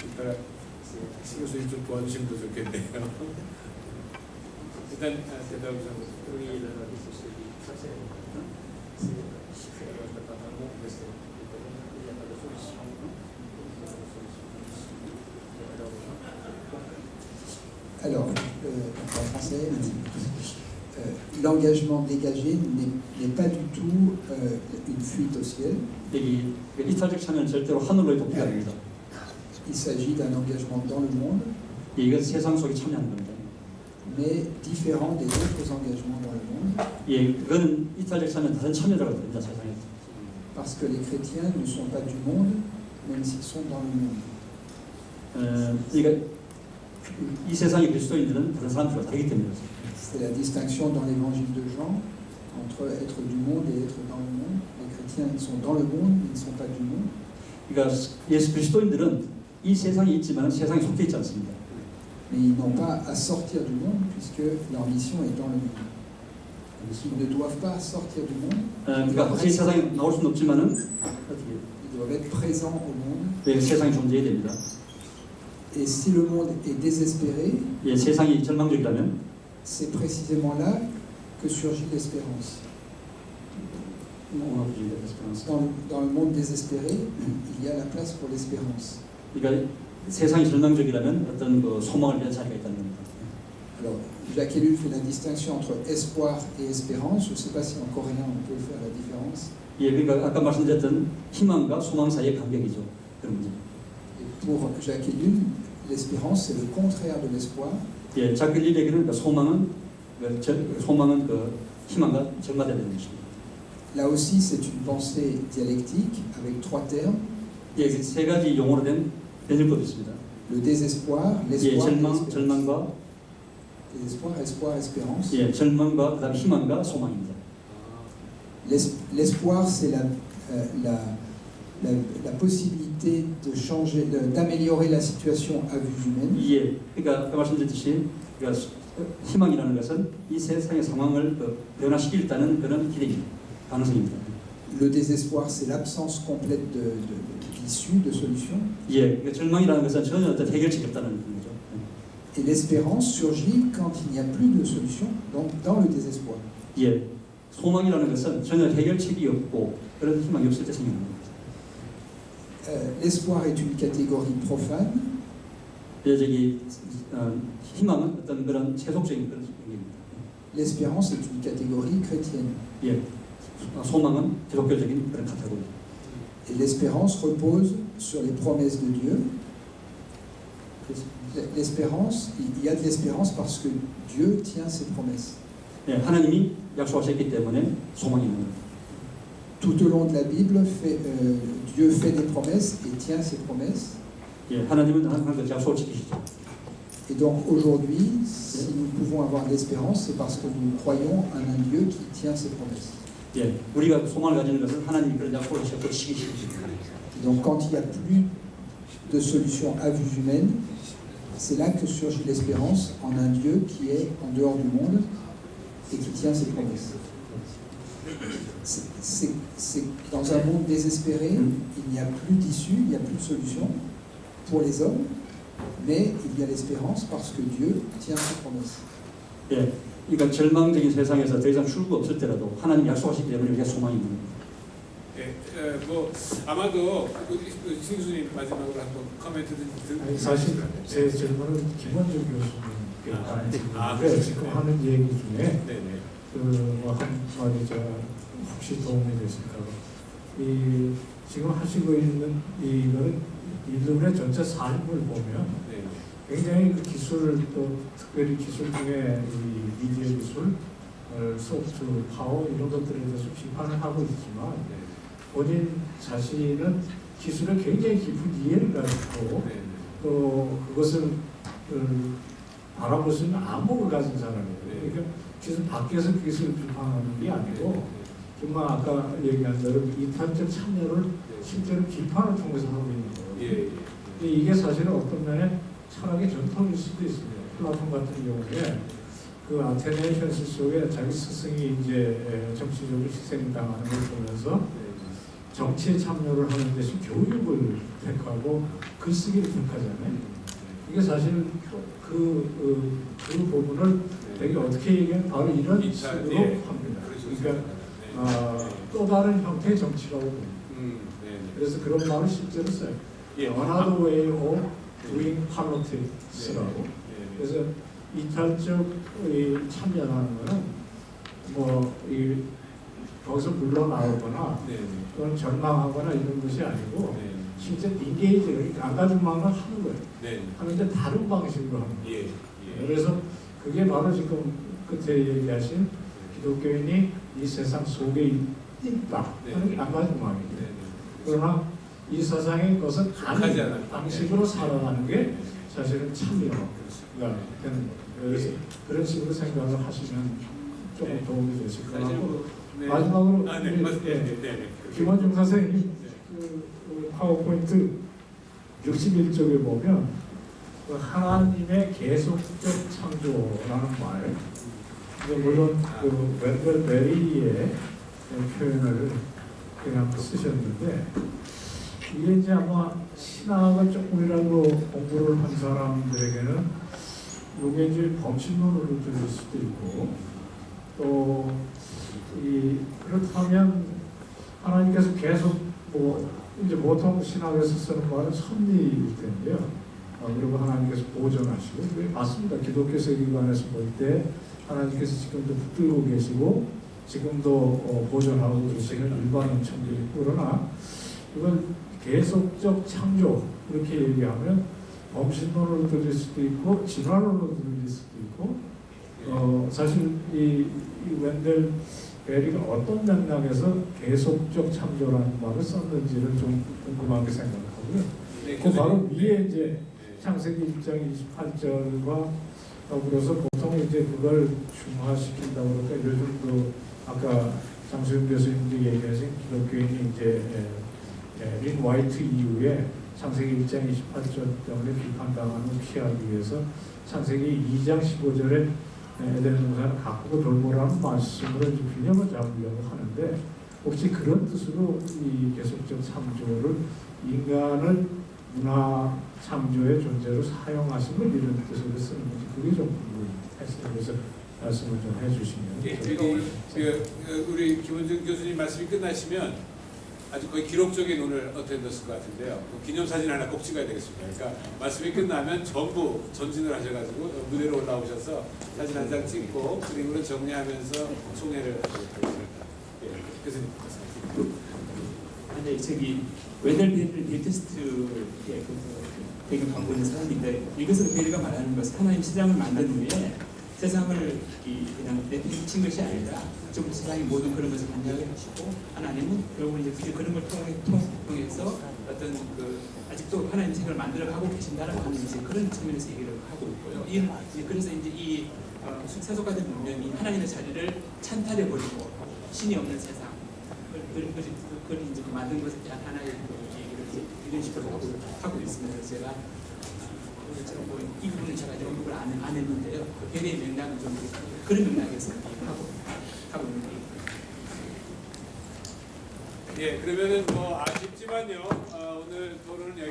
이따가 신 교수님 좀 도와주시면 더 좋겠네요. 일단 대답을 좀. Alors, en français, l'engagement dégagé n'est pas du tout une fuite au ciel. 여기 이탈적 참여는 절대로 하늘로의 도피가 아닙니다. Il s'agit d'un engagement dans le monde, 이건 세상 속에 참여하는 겁니다. mais différent des autres engagements dans le monde. 예, 그거는 이탈적 참여 다른 참여자가 됩니다, 세상에. Parce que les chrétiens ne sont pas du monde, même s'ils sont dans le monde. 그러니까 이 세상의 그리스도인들은 다른 사람들과 다르기 때문에. C'est la distinction dans l'évangile de Jean entre être du monde et être dans le monde. Les chrétiens, ils sont dans le monde, ils ne sont pas du monde. 그러니까 예수 그리스도인들은 이 세상에 있지만 세상에 속해 있지 않습니다. Mais ils n'ont pas à sortir du monde puisque leur mission est dans le monde. Ils ne doivent pas sortir du monde. 그러니까 확실히 세상에 나올 수는 없지만은 Ils doivent être présents au monde. 예, 세상이 존재해야 됩니다. Et si le monde est désespéré, 예, 세상이 절망적이라면 c'est précisément là que surgit l'espérance. Dans le monde désespéré, il y a la place pour l'espérance. 그러니까 세상이 절망적이라면 어떤 그 소망을 위한 자리가 있다는 겁니다. Alors, Jacques Ellul fait la distinction entre espoir et espérance. Je ne sais pas si en coréen on peut faire la différence. 예, 그러니까 아까 말씀드렸던 희망과 소망 사이의 간격이죠. 그런 문제. Pour Jacques Ellul, l'espérance c'est le contraire de l'espoir. 예, 자클릴에게는 그 소망은 희망과 정반대되는 것입니다. Là aussi, c'est une pensée dialectique avec trois termes. 예, 세 가지 용어로 된 변증법이 있습니다. Le désespoir, 예, l'espoir, 절망과 désespoir, espoir, espérance. 예, 절망과 그다음 희망과 소망입니다. L'espoir, c'est la possibilité de changer, d'améliorer la situation à vue humaine. 예, 그러니까 아까 말씀드렸듯이 그러니까 희망이라는 것은 이 세상의 상황을 변화시키겠다는 그런 기대입니다. 가능성입니다. Le désespoir, c'est l'absence complète d'issue, de solution. 예, 그러니까 절망이라는 것은 전혀 어떤 해결책이 없다는 거죠. Et l'espérance surgit quand il n'y a plus de solution, donc dans le désespoir. 예, 소망이라는 것은 전혀 해결책이 없고 그런 희망이 없을 때 생기는 겁니다. L'espoir est une catégorie profane. 예, 희망은 어떤 그런 세속적인 그런 의미입니다. L'espérance est une catégorie chrétienne. 예, 소망은 기독교적인 그런 카테고리. Et l'espérance repose sur les promesses de Dieu. L'espérance, il y a de l'espérance parce que Dieu tient ses promesses. 예, 하나님이 약속하셨기 때문에 소망이 있는 겁니다. Tout au long de la Bible, Dieu fait des promesses et tient ses promesses. 예, 하나님은 항상 그 약속을 지키시죠. Et donc aujourd'hui, si nous pouvons avoir de l'espérance, c'est parce que nous croyons en un Dieu qui tient ses promesses. 예, 우리가 소망을 가지는 것은 하나님이 그런 약속을 지키시죠. Donc quand il n'y a plus de solution à vue humaine, c'est là que surgit l'espérance en un Dieu qui est en dehors du monde et qui tient ses promesses. C'est dans un monde désespéré, il n'y a plus d'issue, il n'y a plus de solution pour les hommes. Mais il y a l'espérance parce que Dieu tient ses promesses. 예, 그러니까 절망적인 세상에서 더 이상 출구 없을 때라도 하나님 약속하시기 때문에 우리가 소망이 있는 거예요. 예, 뭐 아마도 신수님 마지막으로 한번 코멘트 아니, 사실 제 질문은 김원중 교수님께 지금 하는 얘기 중에 그 한마디 혹시 도움이 됐을까? 이 지금 하시고 있는 이거는 이분의 전체 삶을 보면 굉장히 그 기술 또 특별히 기술 중에 이 미디어 기술, 소프트 파워 이런 것들에 대해서 비판을 하고 있지만 본인 자신은 기술에 굉장히 깊은 이해를 가지고 또 그것을 바라볼 수 있는 안목을 가진 사람이에요. 그러니까 기술 밖에서 기술을 비판하는 게 아니고 정말 아까 얘기한 대로 이탄적 참여를 실제로 비판을 통해서 하고 있는 거예요. 이게 사실은 어떤 면에 철학의 전통일 수도 있습니다. 플라톤 같은 경우에 그 아테네 현실 속에 자기 스승이 이제 정치적으로 희생당하는 걸 보면서 정치에 참여를 하는 대신 교육을 택하고 글쓰기를 택하잖아요. 이게 사실 그 부분을 되게 어떻게 얘기하면 바로 이런 식으로 합니다. 그러니까 또 다른 형태의 정치라고 봅니다. 그래서 그런 말을 실제로 써요. Another way of doing politics라고. 그래서 이탈적 참여하는 거는 뭐 거기서 물러나오거나 또는 절망하거나 이런 것이 아니고 실제 인게이지를 아까중만을 하는 거예요. 하는데 다른 방식으로 하는 거예요. 그래서 그게 바로 지금 끝에 얘기하신 기독교인이 이 세상 속에 있다 하는 아까중만입니다. 그러나 이 세상의 것은 다른 방식으로 살아가는 게 사실은 참여가 되는 거예요. 그래서 그런 식으로 생각을 하시면 조금 도움이 되실 것 같고 마지막으로 김원중 선생님 그 파워포인트 61쪽에 보면 그 하나님의 계속적 창조라는 말, 물론 그 웬델 베리의 표현을 그냥 쓰셨는데 이게 이제 아마 신학을 조금이라도 공부를 한 사람들에게는 이게 이제 범신론으로 들릴 수도 있고 또 그렇다면 하나님께서 계속 뭐 이제 보통 신학에서 쓰는 말은 섭리일 텐데요. 그리고 하나님께서 보존하시고 맞습니다. 기독교 세계관에서 볼 때 하나님께서 지금도 붙들고 계시고 지금도 보존하고 계시는 일반은 천국이 그러나 이건 계속적 창조 이렇게 얘기하면 범신론으로 들릴 수도 있고 진화론으로 들릴 수도 있고 사실 이 웬델 베리가 어떤 맥락에서 계속적 창조라는 말을 썼는지를 좀 궁금하게 생각하고요. 그 바로 위에 이제 창세기 1장 28절과 더불어서 보통 이제 그걸 중화시킨다고 그러니까 요즘도 아까 장수영 교수님도 얘기하신 기독교인이 이제 린 화이트 이후에 창세기 1장 28절 때문에 비판당하는 걸 피하기 위해서 창세기 2장 15절에 에덴 동산을 가꾸고 돌보라는 말씀으로 이제 균형을 잡으려고 하는데 혹시 그런 뜻으로 이 계속적 창조를 인간을 문화 창조의 존재로 사용하신 걸 이런 뜻으로 쓰는 거지 그게 좀 궁금했어요. 그래서 말씀을 좀 해주시면 우리 김원중 교수님 말씀이 끝나시면 아주 거의 기록적인 오늘 어텐던스일 것 같은데요. 기념사진 하나 꼭 찍어야 되겠습니다. 그러니까 말씀이 끝나면 전부 전진을 하셔가지고 무대로 올라오셔서 사진 한 장 찍고 그림으로 정리하면서 총회를 하도록 하겠습니다. 교수님. 근데 저기 웬델 베리 테스트를 배경 갖고 있는 사람인데 이것은 베리가 말하는 것은 하나님 세상을 만든 후에 세상을 그냥 내팽친 것이 아니라 좀 세상의 모든 그런 것을 관장을 하시고 하나님은 결국은 이제 그런 걸 통해서 어떤 아직도 하나님 세상을 만들어가고 계신다는 하는 이제 그런 측면에서 얘기를 하고 있고요. 그래서 이제 이 세속화된 문명이 하나님의 자리를 찬탈해 버리고 신이 없는 세상 그걸 이제 만든 것에 대한 하나의 얘기를 이제 이런 식으로 하고 있습니다. 그래서 제가 이 부분은 제가 이제 언급을 안 했는데요. 배려의 맥락은 좀 그런 맥락에서 하고 있는 거예요. 예, 그러면은 뭐 아쉽지만요. 오늘 토론은